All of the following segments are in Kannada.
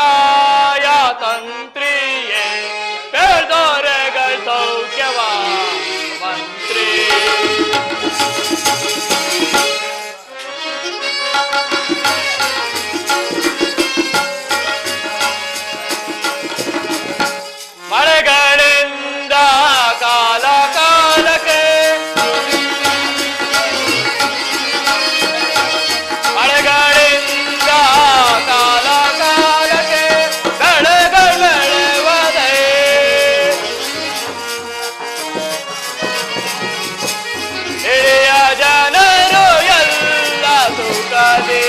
ವರಕಾಯ ತಂತ್ರಿಯೇ ಬೇರ್ದೋರೆಗಳ ಸೌಖ್ಯವ ಮಂತ್ರಿ. ಮಳೆಗಳಿಂದ ಕಾಲ ಕಾಲಕ್ಕೆ ಮಳೆಗಳಿಂದ ಕಾಲ ಕಾಲಕ್ಕೆ ಬೆಳೆಗಳು ಬೆಳೆವದೆ ಹಿರಿಯ ಜನರು ಎಲ್ಲ ಸುಖದಿ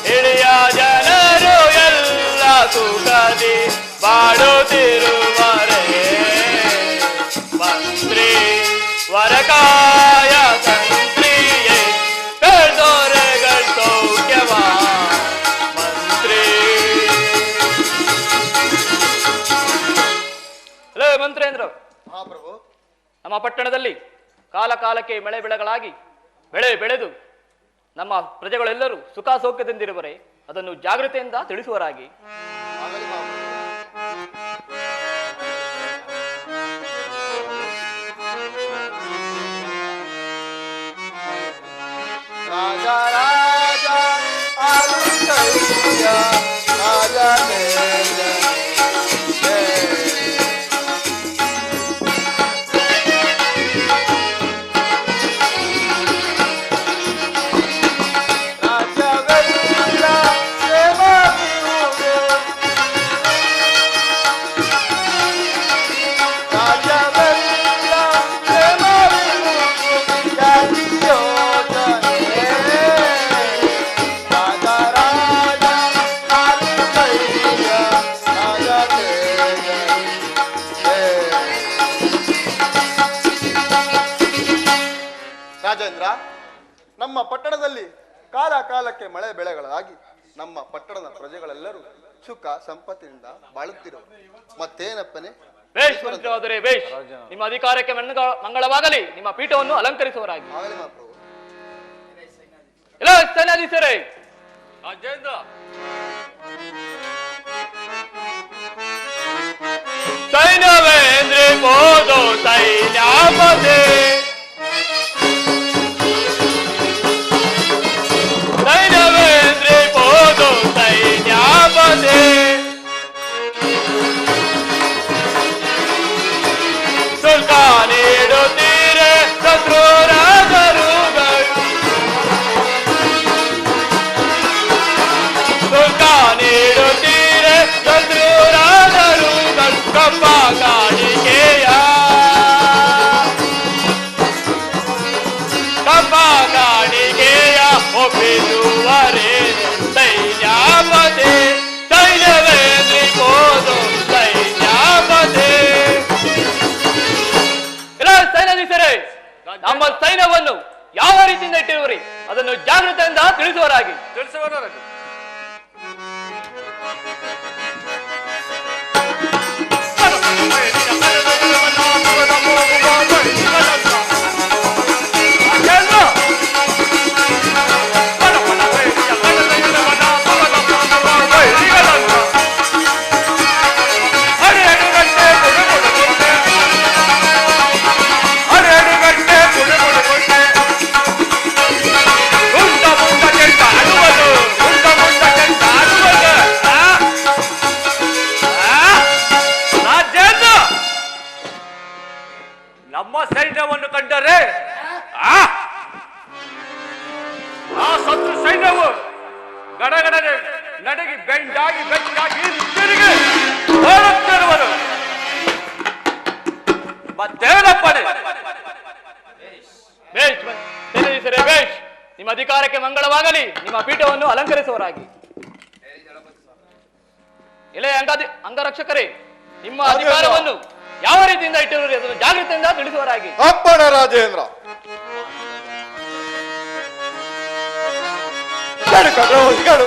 ಹಿರಿಯ ಜನರು ಎಲ್ಲ ಸುಖದಿ ಬಾಡುತ್ತಿರುವರೆ ಮಂತ್ರಿ ವರಕಾಯ ತಂತ್ರಿಯೇ ಬೇರ್ದೋರೆಗಳ ಸೌಖ್ಯವ ಮಂತ್ರಿ. ಹಲೋ ಮಂತ್ರೇಂದ್ರ. ಮಹಾಪ್ರಭು, ನಮ್ಮ ಪಟ್ಟಣದಲ್ಲಿ ಕಾಲ ಕಾಲಕ್ಕೆ ಮಳೆ ಬೆಳೆಗಳಾಗಿ ಬೆಳೆ ಬೆಳೆದು ನಮ್ಮ ಪ್ರಜೆಗಳೆಲ್ಲರೂ ಸುಖ ಸೌಖ್ಯದಿಂದಿರುವರೆ ಅದನ್ನು ಜಾಗೃತೆಯಿಂದ ತಿಳಿಸುವರಾಗಿ. ಆಗಲಿ ಮಹಾಪ್ರಭು. ರಾಜ ರಾಜ ಆಲುಕೈಯ ರಾಜ ತೇಜ ರಾಜೇಂದ್ರ, ನಮ್ಮ ಪಟ್ಟಣದಲ್ಲಿ ಕಾಲ ಕಾಲಕ್ಕೆ ಮಳೆ ಬೆಳೆಗಳಾಗಿ ನಮ್ಮ ಪಟ್ಟಣದ ಪ್ರಜೆಗಳೆಲ್ಲರೂ ಸುಖ ಸಂಪತ್ತಿನಿಂದ ಬಾಳುತ್ತಿರುವ ಮತ್ತೇನಪ್ಪನೆ? ಬೇಷ್ ಮಂತ್ರಿಯಾದರೆ ಬೇಷ್. ನಿಮ್ಮ ಅಧಿಕಾರಕ್ಕೆ ಮಂಗಳವಾಗಲಿ. ನಿಮ್ಮ ಪೀಠವನ್ನು ಅಲಂಕರಿಸುವರಾಗಿ. ಆಗಲಿ ಮಹಾಪ್ರಭು. ಎಲ್ಲ ಸೇನಾಧೀಶರೇ, ರಾಜೇಂದ್ರ, ಸೈನ್ಯವೇಂದ್ರೆ ಬೋದು ಸೈನ್ಯಾಪತೆ ಸೈನ್ಯವೇಂದ್ರೆ ಬೋದು ಸೈನ್ಯಾಪತೆ ಶುಲ್ಕ ನೀಡುತ್ತೀರೆ ಶತ್ರುರಾಜರುಗಳು ಶುಲ್ಕ ನೀಡುತ್ತೀರೆ ಶತ್ರುರಾಜರುಗಳು ಕಪ್ಪ ಕಾಣಿಕೆಯ ಕಪ್ಪ ಕಾಣಿಕೆಯ ಒಪ್ಪಿಸುವರೆ ಸೈನ್ಯಾಪತೆ ಸೈನ್ಯವೇಂದ್ರಿ ಬೋದು ಸೈನ್ಯಾಪತೆ. ಎಲ್ಲ ಸೈನ್ಯಾಧೀಶರೇ, ನಮ್ಮ ಸೈನ್ಯವನ್ನು ಯಾವ ರೀತಿಯಿಂದ ಇಟ್ಟಿರುವರಿ ಅದನ್ನು ಜಾಗೃತೆಯಿಂದ ತಿಳಿಸುವರಾಗಿ. ತಿಳಿಸುವರಾಗಿ. ನಮ್ಮ ಸೈನ್ಯವನ್ನು ಕಂಡರೆ ಆ ಶತ್ರು ಸೈನ್ಯವು ಗಡಗಡನೆ ನಡಗಿ ಬೆಂಡಾಗಿ ಬೆಚ್ಚಾಗಿ ತಿರುಗಿ ಓಡುತ್ತಿರುವರು. ಮತ್ತೇನಪ್ಪಣೆ? ಬೇಷ್ ಸೇನಾಧೀಶರೇ ಬೇಷ್. ನಿಮ್ಮ ಅಧಿಕಾರಕ್ಕೆ ಮಂಗಳವಾಗಲಿ. ನಿಮ್ಮ ಪೀಠವನ್ನು ಅಲಂಕರಿಸುವರಾಗಿ. ಎಲೆ ಅಂಗರಕ್ಷಕರೇ, ನಿಮ್ಮ ಅಧಿಕಾರವನ್ನು ಯಾವ ರೀತಿಯಿಂದ ಇಟ್ಟಿರುವುದು ಅದನ್ನು ಜಾಗೃತಿಯಿಂದ ತಿಳಿಸುವರಾಗಿ. ಅಪ್ಪಣ ರಾಜೇಂದ್ರ.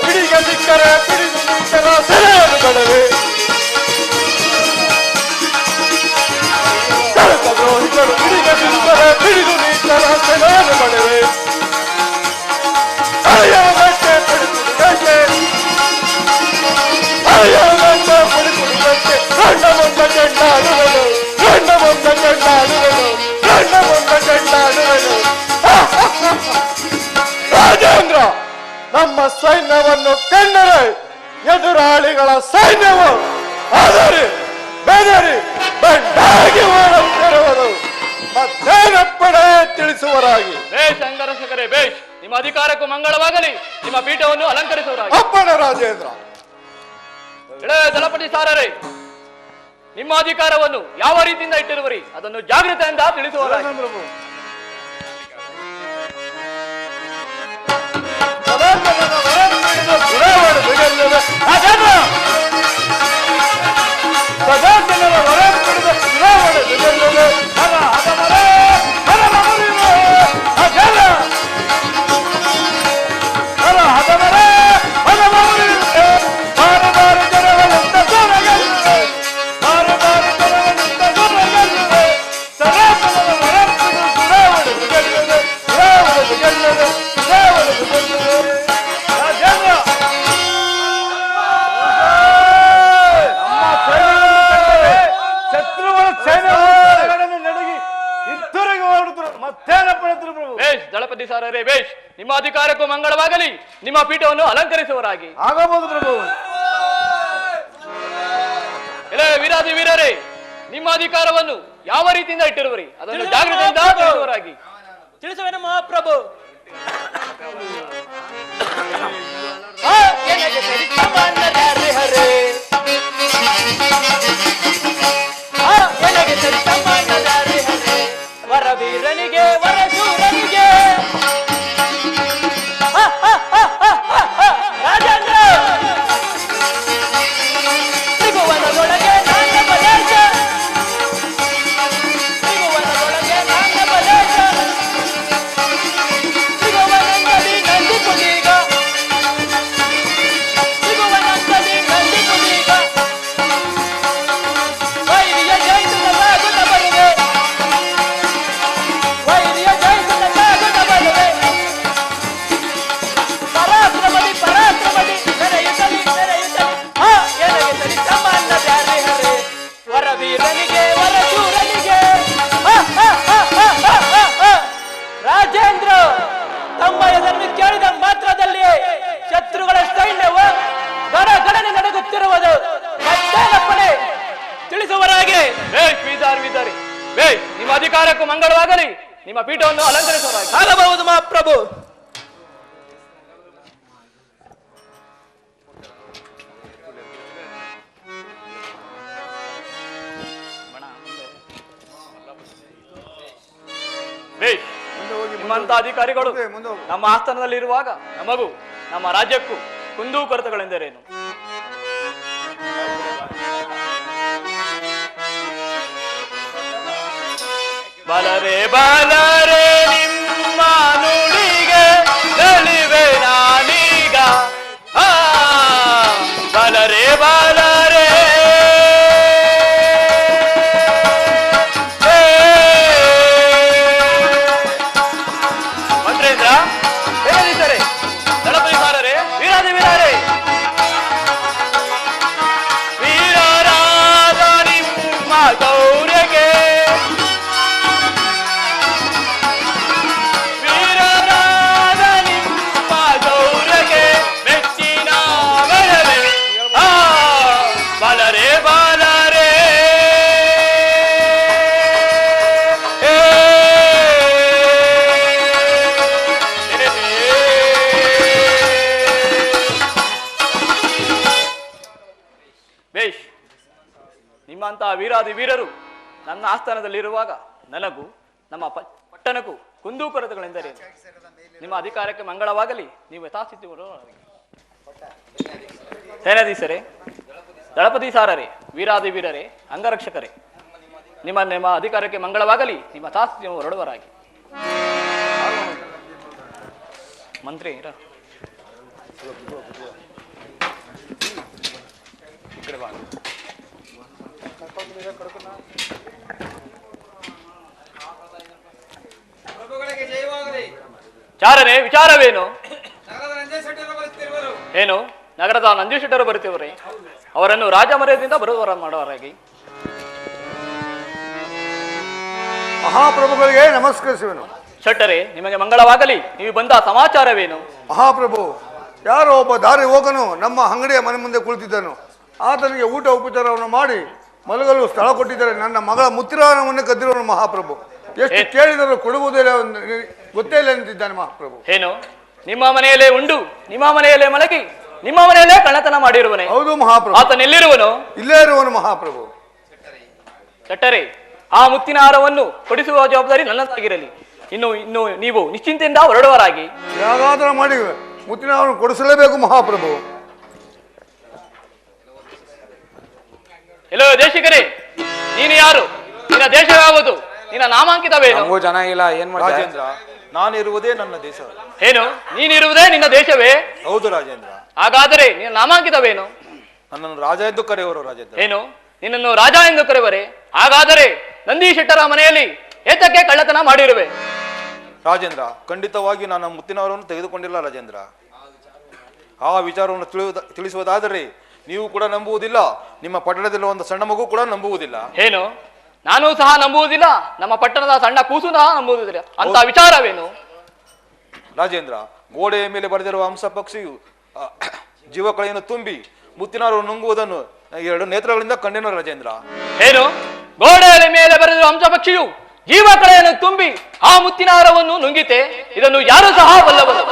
ಹಿಡಿಗೆ ಸಿಕ್ಕರೆ ಹಿಡಿದು ನಿಂತರ ಸೆರೆಯನ್ನು ಕಡವೆ ದ್ರೋಹಿಗಳು ಹಿಡಿಗೆ ಸಿಕ್ಕರೆ ಹಿಡಿದು ನಿಂತರ ಸೆರೆಯನ್ನು ಕಡವೆ ಬಂದ ಚೆಂಡಾಡುವೆನು, ಗಂಡ ಬಂದ ಚೆಂಡಾಡುವೆನು, ಗಂಡ ಬಂದ ಚೆಂಡಾಡುವೆನು. ರಾಜೇಂದ್ರ, ನಮ್ಮ ಸೈನ್ಯವನ್ನು ಕಂಡರೆ ಎದುರಾಳಿಗಳ ಸೈನ್ಯವು ಅದರಿ ಬೆದರಿ ಬಂಡಾಗಿ ಓಡುತ್ತಿರುವುದು ಮತ್ತೇನಪ್ಪಡೆ ತಿಳಿಸುವರಾಗಿ. ಬೇಷ್ ಅಂಗರಕ್ಷಕರೇ, ಬೇಷ್. ನಿಮ್ಮ ಅಧಿಕಾರಕ್ಕೂ ಮಂಗಳವಾಗಲಿ, ನಿಮ್ಮ ಪೀಠವನ್ನು ಅಲಂಕರಿಸುವರಾಗಿ. ಅಪ್ಪಣೆ ರಾಜೇಂದ್ರ. ದಳಪತಿ ಸಾರರೇ, ನಿಮ್ಮ ಅಧಿಕಾರವನ್ನು ಯಾವ ರೀತಿಯಿಂದ ಇಟ್ಟಿರುವರಿ ಅದನ್ನು ಜಾಗೃತೆಯಿಂದ ತಿಳಿಸುವರಾಗಿ. ದಳಪತಿ ಸಾರರೇ, ಬೇಷ್. ನಿಮ್ಮ ಅಧಿಕಾರಕ್ಕೂ ಮಂಗಳವಾಗಲಿ, ನಿಮ್ಮ ಪೀಠವನ್ನು ಅಲಂಕರಿಸುವರಾಗಿ. ಆಗಬಹುದು ಪ್ರಭು. ವೀರಾದಿ ವೀರರೇ, ನಿಮ್ಮ ಅಧಿಕಾರವನ್ನು ಯಾವ ರೀತಿಯಿಂದ ಇಟ್ಟಿರುವರಿ ಅದನ್ನು ಜಾಗೃತಿಯಿಂದ ತಿಳಿಸುವರಾಗಿ. ತಿಳಿಸುವೇನು ಮಹಾಪ್ರಭು. ವರವೀರನಿಗೆ ವರಶೂರನಿಗೆ ರಾಜೇಂದ್ರ ಸಿಗುವನದೊಳಗೆ ನಾನ ಪ್ರದೇಶ, ಸಿಗುವನದೊಳಗೆ ನಾನ ಪ್ರದೇಶ, ಸಿಗುವನಂದಲಿ ನಂದಿ ಕುಲೀಗ, ಸಿಗುವನಂದಲಿ ನಂದಿ ಕುಲೀಗ, ವೈರಿಯ ಜೈತುನ ಸಾಗುತ್ತ ಬರುವೆ, ವೈರಿಯ ಜೈತುನ ಸಾಗುತ್ತ ಬರುವೆ, ಪರಾಕ್ರಮದಿ ಪರಾಕ್ರಮದಿ ನೆರೆಯುತ್ತಲಿ ನೆರೆಯುತ್ತಲಿ ಎನಗೆ ಸರಿ ಸಮಾನ ಬ್ಯಾರೆ ಹರೆ, ವರವೀರನಿಗೆ ವರಶೂರನಿಗೆ. ರಾಜೇಂದ್ರ ತಮ್ಮ ಹೆಸರನ್ನು ಕೇಳಿದ ಮಾತ್ರದಲ್ಲಿಯೇ ಶತ್ರುಗಳ ಸೈನ್ಯವು ಗಡಗಡನೆ ನಡುಗುತ್ತಿರುವುದು ಮತ್ತೇನಪ್ಪಣೆ ತಿಳಿಸುವರಾಗೆ. ಬೇಷ್ ವಿದಾರಿ, ಬೇಷ್. ನಿಮ್ಮ ಅಧಿಕಾರಕ್ಕೂ ಮಂಗಳವಾಗಲಿ, ನಿಮ್ಮ ಪೀಠವನ್ನು ಅಲಂಕರಿಸುವರಾಗಿ. ಆಗಬಹುದು ಮಹಾಪ್ರಭು. ಬೇಷ್. ನಿಮ್ಮಂತ ಅಧಿಕಾರಿಗಳು ನಮ್ಮ ಆಸ್ಥಾನದಲ್ಲಿರುವಾಗ ನಮಗೂ ನಮ್ಮ ರಾಜ್ಯಕ್ಕೂ ಕುಂದು ಕೊರತೆಗಳೆಂದರೇನು? ಬಲರೆ ಬಲರೆ ನಿಮ್ಮ ನುಡಿಗೆ ನಲಿವೆ ನಾನೀಗ, ಬಲರೆ ಬಲರೆ ಮಂತ್ರೇಂದ್ರ, ಹೇಗಿದ್ದಾರೆ ದಳಪತಿ ಸಾರರೇ, ವೀರಾದಿ ವೀರರೇ, ವೀರರಾದ ನಿಮ್ಮ ಗೌರಗೆ, ವೀರರಾದ ನಿಮ್ಮ ಗೌರಗೆ ಮೆಚ್ಚಿನ ಬೆಳವೆ, ಬಲರೆ ಬಲರೆ ಬೇಷ್. ನಿಮ್ಮಂತಹ ವೀರಾದಿ ವೀರರು ನನ್ನ ಆಸ್ಥಾನದಲ್ಲಿರುವಾಗ ನನಗೂ ನಮ್ಮ ಪಟ್ಟಣಕ್ಕೂ ಕುಂದು ಕೊರತೆಗಳೆಂದರೆ ನಿಮ್ಮ ಅಧಿಕಾರಕ್ಕೆ ಮಂಗಳವಾಗಲಿ, ನೀವು ಯಥಾಸ್ಥಿತಿ ಸೇನಾಧೀಶರೇ, ದಳಪತಿ ಸಾರರೇ, ವೀರಾದಿ ವೀರರೇ, ಅಂಗರಕ್ಷಕರೇ, ನಿಮ್ಮ ಅಧಿಕಾರಕ್ಕೆ ಮಂಗಳವಾಗಲಿ, ನಿಮ್ಮ ಯಥಾಸ್ಥಿತಿ ಹೊರಡುವರಾಗಿ. ಮಂತ್ರಿ ಚಾರನೆ ವಿಚಾರವೇನು? ಏನು? ನಗರದ ನಂಜೇಶೆಟ್ಟರು ಬರುತ್ತೇವರೇ, ಅವರನ್ನು ರಾಜ ಮರ್ಯಾದೆಯಿಂದ ಬರುವರ ಮಾಡುವರಾಗಿ. ಮಹಾಪ್ರಭುಗಳಿಗೆ ನಮಸ್ಕರಿಸುವೆನು. ಶೆಟ್ಟರೆ, ನಿಮಗೆ ಮಂಗಳವಾಗಲಿ. ನೀವು ಬಂದ ಸಮಾಚಾರವೇನು? ಮಹಾಪ್ರಭು, ಯಾರೋ ಒಬ್ಬ ದಾರಿ ಹೋಗನು ನಮ್ಮ ಅಂಗಡಿಯ ಮನೆ ಮುಂದೆ ಕುಳಿತಿದ್ದನು. ಆತನಿಗೆ ಊಟ ಉಪಚಾರವನ್ನು ಮಾಡಿ ಮಲಗಲು ಸ್ಥಳ ಕೊಟ್ಟಿದ್ದಾರೆ. ನನ್ನ ಮಗಳ ಮುತ್ತಿರಾನವನ್ನು ಕದ್ದಿರೋನು ಮಹಾಪ್ರಭು. ಎಷ್ಟು ಕೇಳಿದರೂ ಕೊಡುವುದಿಲ್ಲ, ಗೊತ್ತೇ ಇಲ್ಲ ಅಂತಿದ್ದಾನೆ ಮಹಾಪ್ರಭು. ಏನು, ನಿಮ್ಮ ಮನೆಯಲ್ಲೇ ಉಂಡು ನಿಮ್ಮ ಮನೆಯಲ್ಲೇ ಮಲಗಿ ನಿಮ್ಮ ಮನೆಯಲ್ಲೇ ಕಳ್ಳತನ ಮಾಡಿರುವನೆ? ಹೌದು ಮಹಾಪ್ರಭು. ಆತನೆಲ್ಲಿರುವನು? ಇಲ್ಲೇ ಇರುವನು ಮಹಾಪ್ರಭು. ಶೆಟ್ಟರೆ, ಆ ಮುತ್ತಿನ ಹಾರವನ್ನು ಕೊಡಿಸುವ ಜವಾಬ್ದಾರಿ ನನ್ನದಾಗಿರಲಿ. ಇನ್ನು ನೀವು ನಿಶ್ಚಿಂತೆಯಿಂದ ಹೊರಡುವರಾಗಿ. ಯಾಗಾದರೂ ಮಾಡಿ ಮುತ್ತಿನ ಹಾರವನ್ನು ಕೊಡಿಸಲೇಬೇಕು ಮಹಾಪ್ರಭು. ಎಲ್ಲೋ ದೇಶಿಕರೇ, ನೀನು ಯಾರು? ನಿನ್ನ ದೇಶ ಯಾವುದು? ನಿನ್ನ ನಾಮಾಂಕಿತವೇನು? ನಮಗೂ ಜನ ಇಲ್ಲ, ಏನ್ ಮಾಡ್ತಾರೆ? ರಾಜೇಂದ್ರ, ನಾನಿರುವುದೇ ನನ್ನ ದೇಶ. ಏನು, ನೀನಿರುವುದೇ ನಿನ್ನ ದೇಶವೇ? ಹೌದು ರಾಜೇಂದ್ರ. ಹಾಗಾದರೆ ನಿನ್ನ ನಾಮಾಂಕಿತವೇನು? ನನ್ನನ್ನು ರಾಜ ಎಂದು ಕರೆಯುವರು ರಾಜೇಂದ್ರ. ಏನು, ನಿನ್ನನ್ನು ರಾಜ ಎಂದು ಕರೆವರೆ? ಹಾಗಾದರೆ ನಂದಿ ಶೆಟ್ಟರ ಮನೆಯಲ್ಲಿ ಏತಕ್ಕೆ ಕಳ್ಳತನ ಮಾಡಿರುವೆ? ರಾಜೇಂದ್ರ, ಖಂಡಿತವಾಗಿ ನಾನು ಮುತ್ತಿನವರನ್ನು ತೆಗೆದುಕೊಂಡಿಲ್ಲ ರಾಜೇಂದ್ರ. ಆ ವಿಚಾರವನ್ನು ತಿಳಿಸುವುದಾದರೆ ನೀವು ಕೂಡ ನಂಬುವುದಿಲ್ಲ, ನಿಮ್ಮ ಪಟ್ಟಣದಲ್ಲಿರುವ ಒಂದು ಸಣ್ಣ ಮಗು ಕೂಡ ನಂಬುವುದಿಲ್ಲ. ಏನು, ನಾನು ಸಹ ನಂಬುವುದಿಲ್ಲ, ನಮ್ಮ ಪಟ್ಟಣದ ಸಣ್ಣ ಕೂಸು ಸಹ ನಂಬುವುದಿಲ್ಲ. ಅಂತ ವಿಚಾರವೇನು? ರಾಜೇಂದ್ರ, ಗೋಡೆಯ ಮೇಲೆ ಬರೆದಿರುವ ಹಂಸ ಪಕ್ಷಿಯು ಜೀವಕಳೆಯನ್ನು ತುಂಬಿ ಮುತ್ತಿನವರು ನುಂಗುವುದನ್ನು 2 ನೇತ್ರಗಳಿಂದ ಕಂಡೆನು ರಾಜೇಂದ್ರ. ಏನು, ಗೋಡೆಯ ಮೇಲೆ ಬರೆದಿರುವ ಹಂಸ ಪಕ್ಷಿಯು ಜೀವಕಳೆಯನ್ನು ತುಂಬಿ ಆ ಮುತ್ತಿನ ಹಾರವನ್ನು ನುಂಗಿತೆ? ಇದನ್ನು ಯಾರು ಸಹ ಬಲ್ಲವರು.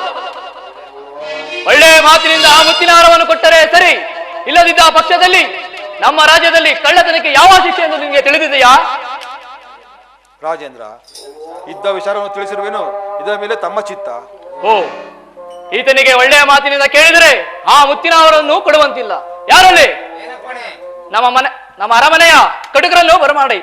ಒಳ್ಳೆಯ ಮಾತಿನಿಂದ ಆ ಮುತ್ತಿನ ಹಾರವನ್ನು ಕೊಟ್ಟರೆ ಸರಿ, ಇಲ್ಲದಿದ್ದ ಪಕ್ಷದಲ್ಲಿ ನಮ್ಮ ರಾಜ್ಯದಲ್ಲಿ ಕಳ್ಳತನಕ್ಕೆ ಯಾವ ಶಿಕ್ಷೆ ಎಂದು ನಿಮಗೆ ತಿಳಿದಿದೆಯಾ? ರಾಜೇಂದ್ರ, ಇದ್ದ ವಿಚಾರವನ್ನು ತಿಳಿಸಿರುವೇನು, ಇದರ ಮೇಲೆ ತಮ್ಮ ಚಿತ್ತ. ಓ, ಈತನಿಗೆ ಒಳ್ಳೆಯ ಮಾತಿನಿಂದ ಕೇಳಿದರೆ ಆ ಮುತ್ತಿನ ಹಾರವನ್ನು ಕೊಡುವಂತಿಲ್ಲ. ಯಾರಲ್ಲಿ? ನಮ್ಮ ಅರಮನೆಯ ಕಟುಕರನ್ನು ಬರಮಾಡಿ.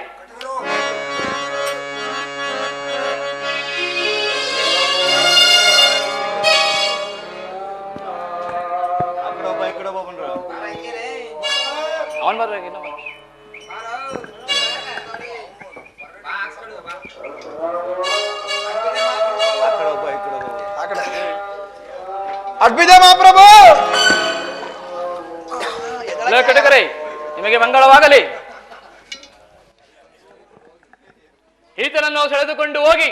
ಅವನ್ ಬರ್ಬೇಕಿಲ್ಲ. ಅಡ್ಬಿದೆ ಮಹಾಪ್ರಭು. ಕಟಕರೇ, ನಿಮಗೆ ಮಂಗಳವಾಗಲಿ. ಈತನನ್ನು ಸೆಳೆದುಕೊಂಡು ಹೋಗಿ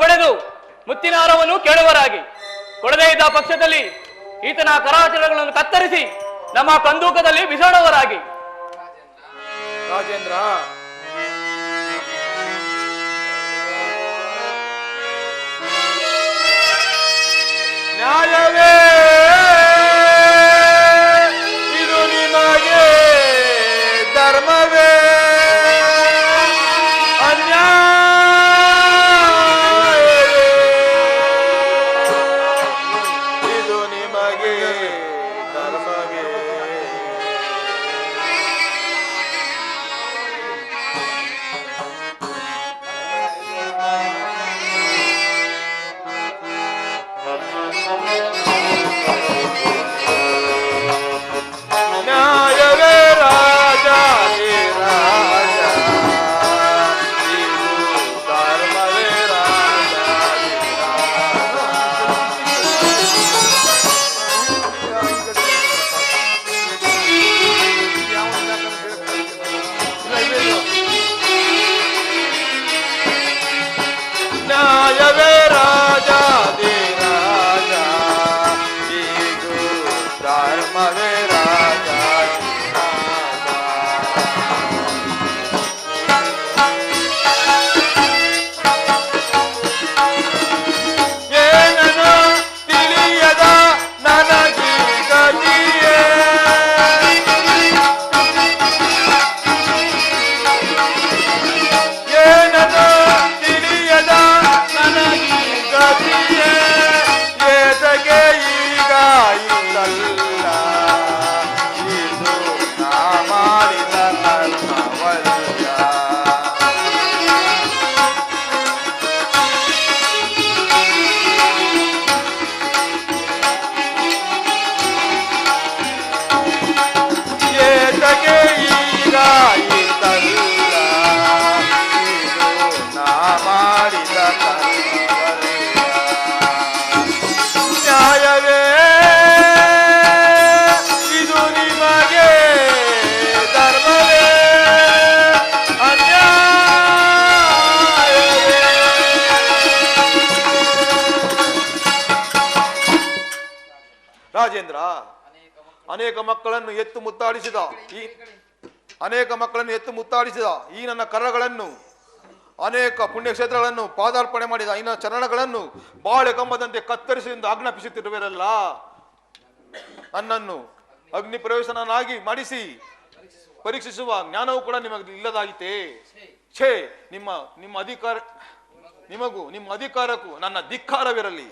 ಬಡೆದು ಮುತ್ತಿನ ಹಾರವನ್ನು ಕೇಳುವರಾಗಿ. ಕೊಡದೇ ಇದ್ದ ಪಕ್ಷದಲ್ಲಿ ಈತನ ಕರಾಚರಣೆಗಳನ್ನು ಕತ್ತರಿಸಿ ನಮ್ಮ ಕಂದೂಕದಲ್ಲಿ ಬಿಸಾಡುವರಾಗಿ. ರಾಜೇಂದ್ರ, ನ್ಯಾಯವೇ ಇದು ನಿಮಗೆ, ಧರ್ಮವೇ ಅನ್ಯಾಯವೇ ಇದು ನಿಮಗೆ, ಧರ್ಮವೇ ರಾಜೇಂದ್ರ. ಅನೇಕ ಮಕ್ಕಳನ್ನು ಎತ್ತು ಮುತ್ತಾಡಿಸಿದ ಈ ನನ್ನ ಕರಗಳನ್ನು, ಅನೇಕ ಪುಣ್ಯಕ್ಷೇತ್ರಗಳನ್ನು ಪಾದಾರ್ಪಣೆ ಮಾಡಿದ ಈ ನನ್ನ ಚರಣಗಳನ್ನು ಬಾಳೆ ಕಂಬದಂತೆ ಕತ್ತರಿಸಿ ಎಂದು ಆಜ್ಞಾಪಿಸುತ್ತಿರುವಿರಲ್ಲ. ನನ್ನನ್ನು ಅಗ್ನಿ ಪ್ರವೇಶನಾಗಿ ಮಾಡಿಸಿ ಪರೀಕ್ಷಿಸುವ ಜ್ಞಾನವೂ ಕೂಡ ನಿಮಗೆ ಇಲ್ಲದಾಗಿತ್ತೇ. ಛೇ, ನಿಮ್ಮ ಅಧಿಕಾರಕ್ಕೂ ನನ್ನ ಧಿಕ್ಕಾರವಿರಲಿ.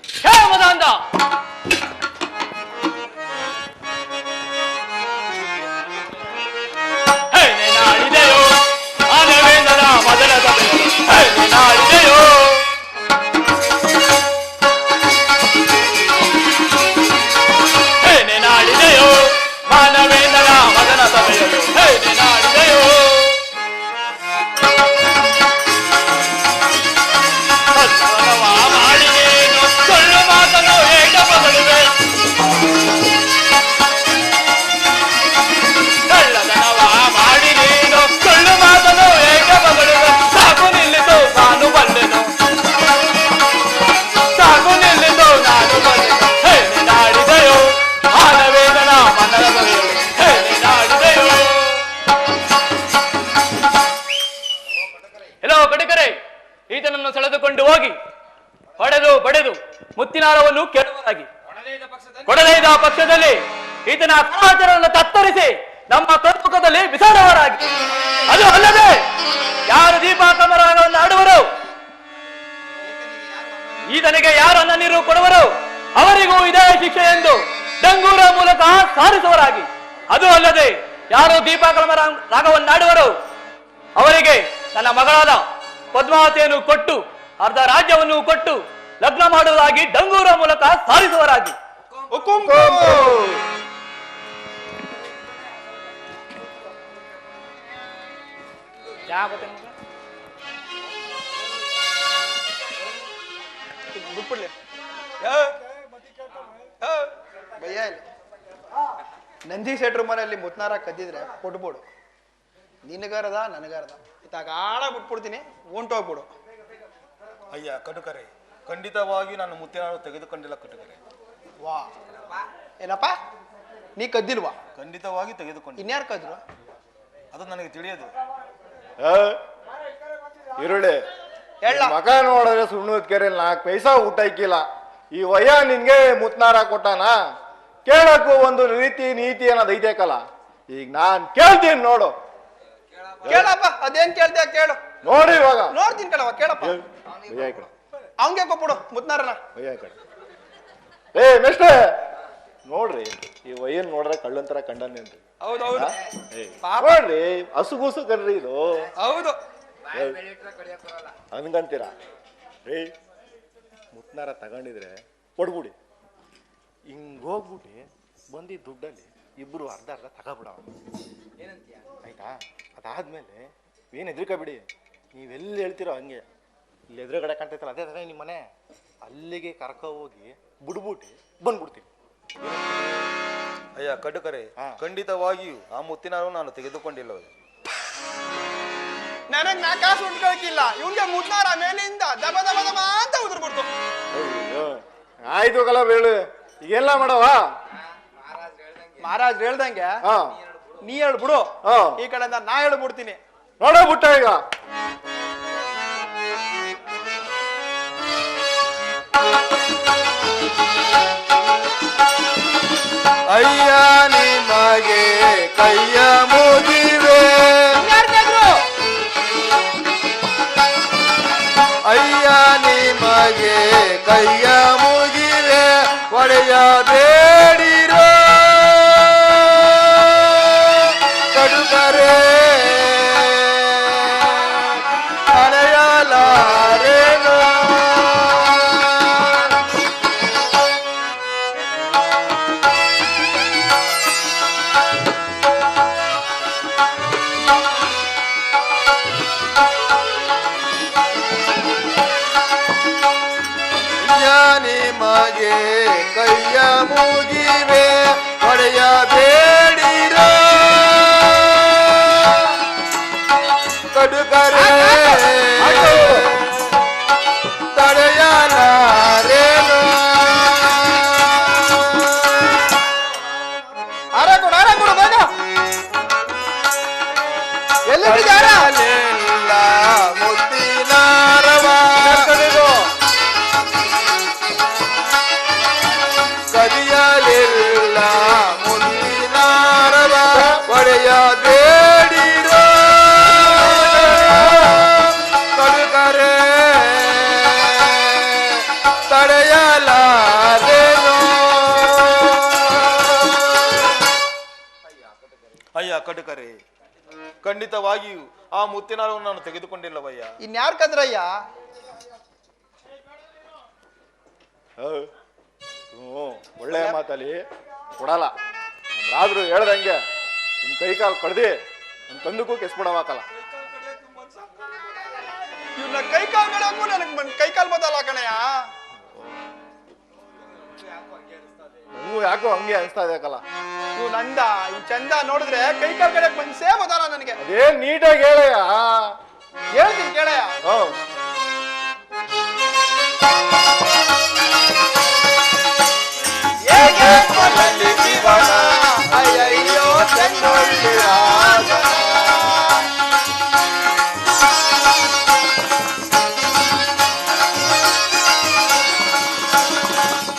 ಈತನನ್ನು ಸೆಳೆದುಕೊಂಡು ಹೋಗಿ ಬಡೆದು ಮುತ್ತಿನಾರವನ್ನು ಕೆಡವರಾಗಿ ಕೊಡಲೈದ ಪಕ್ಷದಲ್ಲಿ ಈತನ ಅಕ್ರಮಾಚಾರವನ್ನು ತತ್ತರಿಸಿ ನಮ್ಮ ಕರ್ಮುಖದಲ್ಲಿ ಬಿಸಾಡವರಾಗಿ, ಅದು ಅಲ್ಲದೆ ಯಾರು ದೀಪಾಕಮರವನ್ನು ಆಡುವರು, ಈತನಿಗೆ ಯಾರು ಅನ್ನ ನೀರು ಕೊಡುವರು ಅವರಿಗೂ ಇದೇ ಶಿಕ್ಷೆ ಎಂದು ಡಂಗೂರ ಮೂಲಕ ಸಾರಿಸುವರಾಗಿ, ಅದು ಅಲ್ಲದೆ ಯಾರು ದೀಪಾಕಮರ ರಾಗವನ್ನಾಡುವರು ಅವರಿಗೆ ನನ್ನ ಮಗಳಾದ ಪದ್ಮಾವತಿಯನ್ನು ಕೊಟ್ಟು ಅರ್ಧ ರಾಜ್ಯವನ್ನು ಕೊಟ್ಟು ಲಗ್ನ ಮಾಡುವುದಾಗಿ ಡಂಗೂರ ಮೂಲಕ ಸಾರಿಸುವರಾಗಿ. ನಂದಿ ಶೆಟ್ರ ಮನೆಯಲ್ಲಿ ಮುತ್ನಾರ ಕದ್ದಿದ್ರೆ ಕೊಟ್ಬಿಡು, ನಿನಗರದ ನನಗರದ ಇತ್ತಾಗ ಆಡ ಬಿಟ್ಬಿಡ್ತೀನಿ, ಹೊಂಟೋಗ್ಬಿಡು. ಅಯ್ಯ ಕಟುಕರೆ, ಖಂಡಿತವಾಗಿ ನಾನು ಮುತ್ತಿನಾರು ತೆಗೆದುಕೊಂಡಿಲ್ಲ ಕಟುಕರೆ. ವಾ, ಏನಪ್ಪ ನೀ ಕದ್ದಿಲ್ವಾ? ಖಂಡಿತವಾಗಿ ತೆಗೆದುಕೊಂಡು. ಇನ್ಯಾರು ಕದ್ರು? ಅದು ನನಗೆ ತಿಳಿಯೋದು. ಈರುಳ್ಳಿ ಹೇಳ ಮಗ ನೋಡಿದ್ರೆ ಸುಣ್ಣದ ಕೆರೆಯಲ್ಲಿ 4 ಪೈಸಾ ಊಟ ಇಕ್ಕಿಲ್ಲ. ಈ ವಯ್ಯ ನಿನ್ಗೆ ಮುತ್ನಾರ ಕೊಟ್ಟಾನ? ಕೇಳಕ್ಕೂ ಒಂದು ರೀತಿ ನೀತಿ ಅನ್ನೋದು ಐತೇಕಲ್ಲ. ಈಗ ನಾನ್ ಕೇಳ್ತೀನಿ ನೋಡು. ಕೇಳಪ್ಪ, ಅದೇನ್ ಕೇಳ್ತೀಯ ಕೇಳು. ನೋಡಿ ಇವಾಗ ನೋಡ್ತೀನಿ ಕಣವ, ಕೇಳಪ್ಪ. ಅವಂಗೆ ಕೊಟ್ಬಿಡು ಮುತ್ನಾರನ. ಮೆಷ್ಟೇ ನೋಡ್ರಿ, ಈ ವಯ್ಯನ್ ನೋಡ್ರೆ ಕಳ್ಳಂತರ ಕಂಡನೇನ್ರಿ. ಹೌದೌದು ನೋಡ್ರಿ, ಹಸುಗೂಸು ಕಣ್ರಿ ಇದು. ಹೌದು ಹಂಗಂತೀರಾ? ಮುತ್ನಾರ ತಗೊಂಡಿದ್ರೆ ಕೊಡ್ಬಿಡಿ, ಹಿಂಗ್ ಹೋಗ್ಬಿಟ್ಟು ಬಂದಿದ್ದ ದುಡ್ಡಲ್ಲಿ ಇಬ್ರು ಅರ್ಧ ತಗೋಬಿಡ ಆಯ್ತಾ? ಅದಾದ್ಮೇಲೆ ಏನು ಹೆದರ್ಕಬಿಡಿ, ನೀವೆಲ್ಲಿ ಹೇಳ್ತೀರೋ ಹಂಗೆ. ಇಲ್ಲಿ ಎದುರುಗಡೆ ಕಾಣ್ತೈತಲ್ಲ ಅದೇ ತರ ನಿಮ್ಮ ಮನೆ, ಅಲ್ಲಿಗೆ ಕರ್ಕೊ ಹೋಗಿ ಬಿಡ್ಬಿಟ್ಟು ಬಂದ್ಬಿಡ್ತೀನಿ. ಅಯ್ಯ ಕಟುಕರೆ, ಖಂಡಿತವಾಗಿಯೂ ಆ ಮುತ್ತಿನಾರು ನಾನು ತೆಗೆದುಕೊಂಡಿಲ್ಲ. ನನಗ್ ನಾ ಕಾಸು ಉಂಟ್ಕೊಳಕಿಲ್ಲ, ಇವ್ನಿಗೆ ಮುತ್ನಾರ ಮೇಲಿಂದ ದಬ ದಬ ದಬ ಅಂತ ಉದುರ್ಬಿಡ್ತು. ಆಯ್ತು ಕಲ ಬೇಳು, ಈಗೆಲ್ಲ ಮಾಡವ? ಮಹಾರಾಜ್ ಹೇಳ್ದಂಗೆ ನೀ ಹೇಳ್ಬಿಡು, ಈ ಕಡೆಯಿಂದ ನಾ ಹೇಳ್ಬಿಡ್ತೀನಿ. ನೋಡೋ ಬಿಟ್ಟ ಈಗ. ಅಯ್ಯ ನಿಮಗೆ ಕೈಯ ಮುಗಿವೆ, ಅಯ್ಯ ನಿಮಗೆ ಕೈಯ ಮುಗಿವೆ, ಒಡೆಯ ಬೇಡಿರೋ ಕಡುಕರೆ ಅಳೆಯಲಾರೇನೋ. ನಿಮಗೆ ಕೈಯ ಮುಗಿವೆ, ಒಡೆಯ ಬೇಡಿರೋ ಕಡುಕರೆ ತಡೆಯಲಾರೇನೋ. ವಂಚಕರೇ, ಖಂಡಿತವಾಗಿಯೂ ಆ ಮುತ್ತಿನಾರವನ್ನು ನಾನು ತೆಗೆದುಕೊಂಡಿಲ್ಲವಯ್ಯ. ಇನ್ಯಾರು ಕದ್ರಯ್ಯ? ಒಳ್ಳೆಯ ಮಾತಲ್ಲಿ ಕೊಡಲ್ಲ. ಆದ್ರೂ ಹೇಳ್ದಂಗೆ ನಿಮ್ ಕೈ ಕಾಲು ಕಡ್ದಿ ನಮ್ ಕಂದಕ್ಕೂ ಕೆಸ್ಬಿಡವಾಕಲ್ಲ. ಇವ್ನ ಕೈ ಕಾಲ್ ಕಡೆಗೂ ನನಗೆ ಕೈ ಕಾಲ್ ಬದಲ್ಲ ಕಣಯ್ಯ. ನಂಗೂ ಯಾಕೋ ಹಂಗೆ ಅನ್ಸ್ತಾ ಇದೆಕಲ್ಲ. ಇವ್ ನಂದ ಇವ್ ಚಂದ ನೋಡಿದ್ರೆ ಕೈ ಕಾಲ್ ಕಡೆ ಮನ್ಸೇ ಬದಲ್ಲ ನನಗೆ. ಅದೇನ್ ನೀಟಾಗಿ ಹೇಳಯ್ಯ. ಹೇಳ್ತೀನಿ ಕೇಳಯ್ಯ. ಅಯ್ಯಯ್ಯೋ ಚೆನ್ನೊಳ್ಳಿ ರಾಜನ.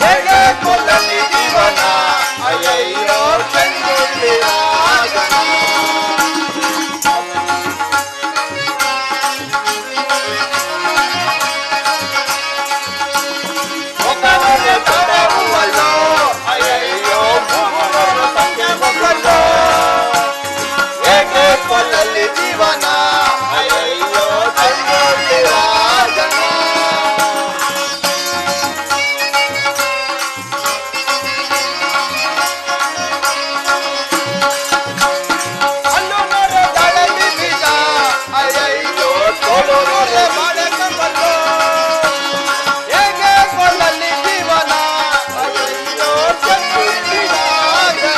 ಹೇಗೆ ಕೊಲ್ಲಲಿ ಜೀವನ ಅಯ್ಯಯ್ಯೋ ಚೆನ್ನೊಳ್ಳಿ ರಾಜನ. ಮುಖವನ್ನೇ ತಡೆಯುವಲ್ಲೋ ಅಯ್ಯಯ್ಯೋ ಭೂಮುಗಳು ಸಂಖ್ಯೆ ಮಕ್ಕಳು. ಹೇಗೆ ಕೊಲ್ಲಲಿ ಜೀವನ ಅಯ್ಯಯ್ಯೋ ಚೆನ್ನೊಳ್ಳಿ ರಾಜನ. ಅಲ್ಲೂ ನೋಡೆ ದಾಳಲ್ಲಿ ಬೀಜ ಅಯ್ಯಯ್ಯೋ ತೋಳೂರೇ ಮಾಡಕಂಬಲ್ಲು. ಹೇಗೆ ಕೊಲ್ಲಲಿ ಜೀವನ ಅಯ್ಯಯ್ಯೋ ಚೆನ್ನೊಳ್ಳಿ ರಾಜನ.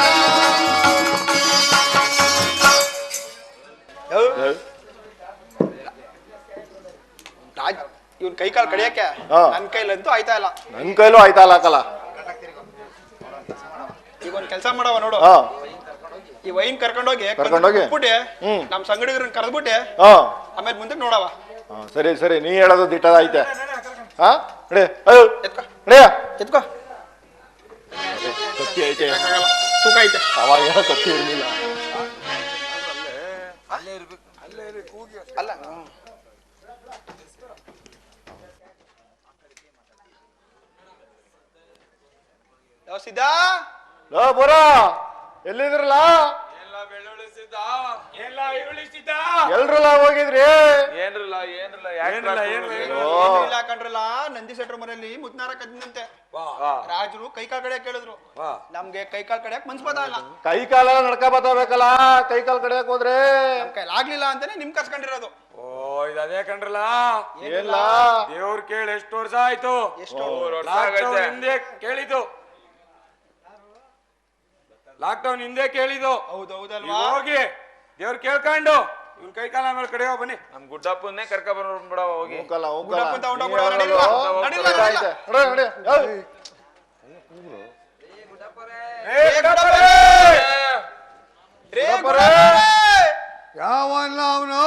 ಇವ್ನ ಕೈ ಕಾಲು ಕಡಿಯಕ್ಕೆ ನನ್ ಕೈಲಂತೂ ಆಯ್ತಾ ಇಲ್ಲ. ನನ್ ಕೈಲೂ ಆಯ್ತಾ ಹಾಕಲ್ಲ. ಈಗ ಒಂದ್ ಕೆಲ್ಸ ಮಾಡವ ನೋಡು. ಈ ವೈನ್ ಕರ್ಕೊಂಡೋಗಿ ಬಿಟ್ಬಿಟ್ಟೆ ನಮ್ ಸಂಗಡಿಗರನ್ನ ಕರೆದ್ಬಿಟ್ಟೆ ಆಮೇಲೆ ಮುಂದೆ ನೋಡವ. ಸರಿ ಸರಿ, ನೀ ಹೇಳೋದು ದಿಟ್ಟದ ಐತೆ. ಎತ್ಕೋ ನಡೆಯ ಎತ್ಕೋ. ಕತ್ತಿ ಐತೆ, ತೂಕ ಐತೆ. ಅವಾಗ ಏನೋ ಕತ್ತಿ ಇರ್ಲಿಲ್ಲ. ಅಲ್ಲ ಸಿದ್ಧಾ ಲೋ ಬೋರ, ಎಲ್ಲಿದ್ರಲ್ಲ? ಎಲ್ರಲ್ಲ ಹೋಗಿದ್ರಿ? ಹಾಕೊಂಡ್ರಲ್ಲ ನಂದಿ ಸೆಟ್ರ ಮನೆಯಲ್ಲಿ ಮುತ್ನಾರ ಕದ್ದಂತೆ ರಾಜರು ಕೈ ಕಾಲ್ ಕಡೆ ಕೇಳಿದ್ರು. ನಮ್ಗೆ ಕೈ ಕಾಲ್ ಕಡೆಯಕ್ ಮನ್ಸ್ ಬದಲ್ಲ. ಕೈ ಕಾಲೆಲ್ಲ ನಡ್ಕ ಬತ್ತಬೇಕಲ್ಲ, ಕೈ ಕಾಲ್ ಕಡೆಯಕ್ ಹೋದ್ರೆ ನಮ್ ಕೈಲಿ ಆಗ್ಲಿಲ್ಲ ಅಂತಾನೆ ನಿಮ್ ಕರ್ಸ್ಕೊಂಡಿರೋದು. ಓ ಇದೇ ಕಂಡ್ರಲ್ಲ, ಏನಿಲ್ಲ ದೇವ್ರ ಕೇಳಿ ಎಷ್ಟು ವರ್ಷ ಆಯ್ತು? ಎಷ್ಟು ಹಿಂದೆ ಕೇಳಿದ್ದು, ಲಾಕ್ಡೌನ್ ಹಿಂದೆ ಕೇಳಿದ್ದು. ಹೌದೌದಲ್ವಾ? ಹೋಗಿ ದೇವ್ರ ಕೇಳ್ಕೊಂಡು ಇವ್ನ ಕೈ ಕಾಲ ಮೇಲೆ ಕಡೆಯೋ ಬನ್ನಿ. ನಮ್ ಗುಡ್ಡಪ್ಪನ್ನೇ ಕರ್ಕ ಬಂದ್ಬಿಡ ಹೋಗಿ. ಹೋಗಲ್ಲ ಗುಡ್ಡಪ್ಪ ಅಂತ ಹೊಂಟೋಗ್ಬಿಡವ, ನಡೀಲ್ವಾ? ನಡೀಲ್ವಾ? ಯಾವಲ್ಲ ಅವನು?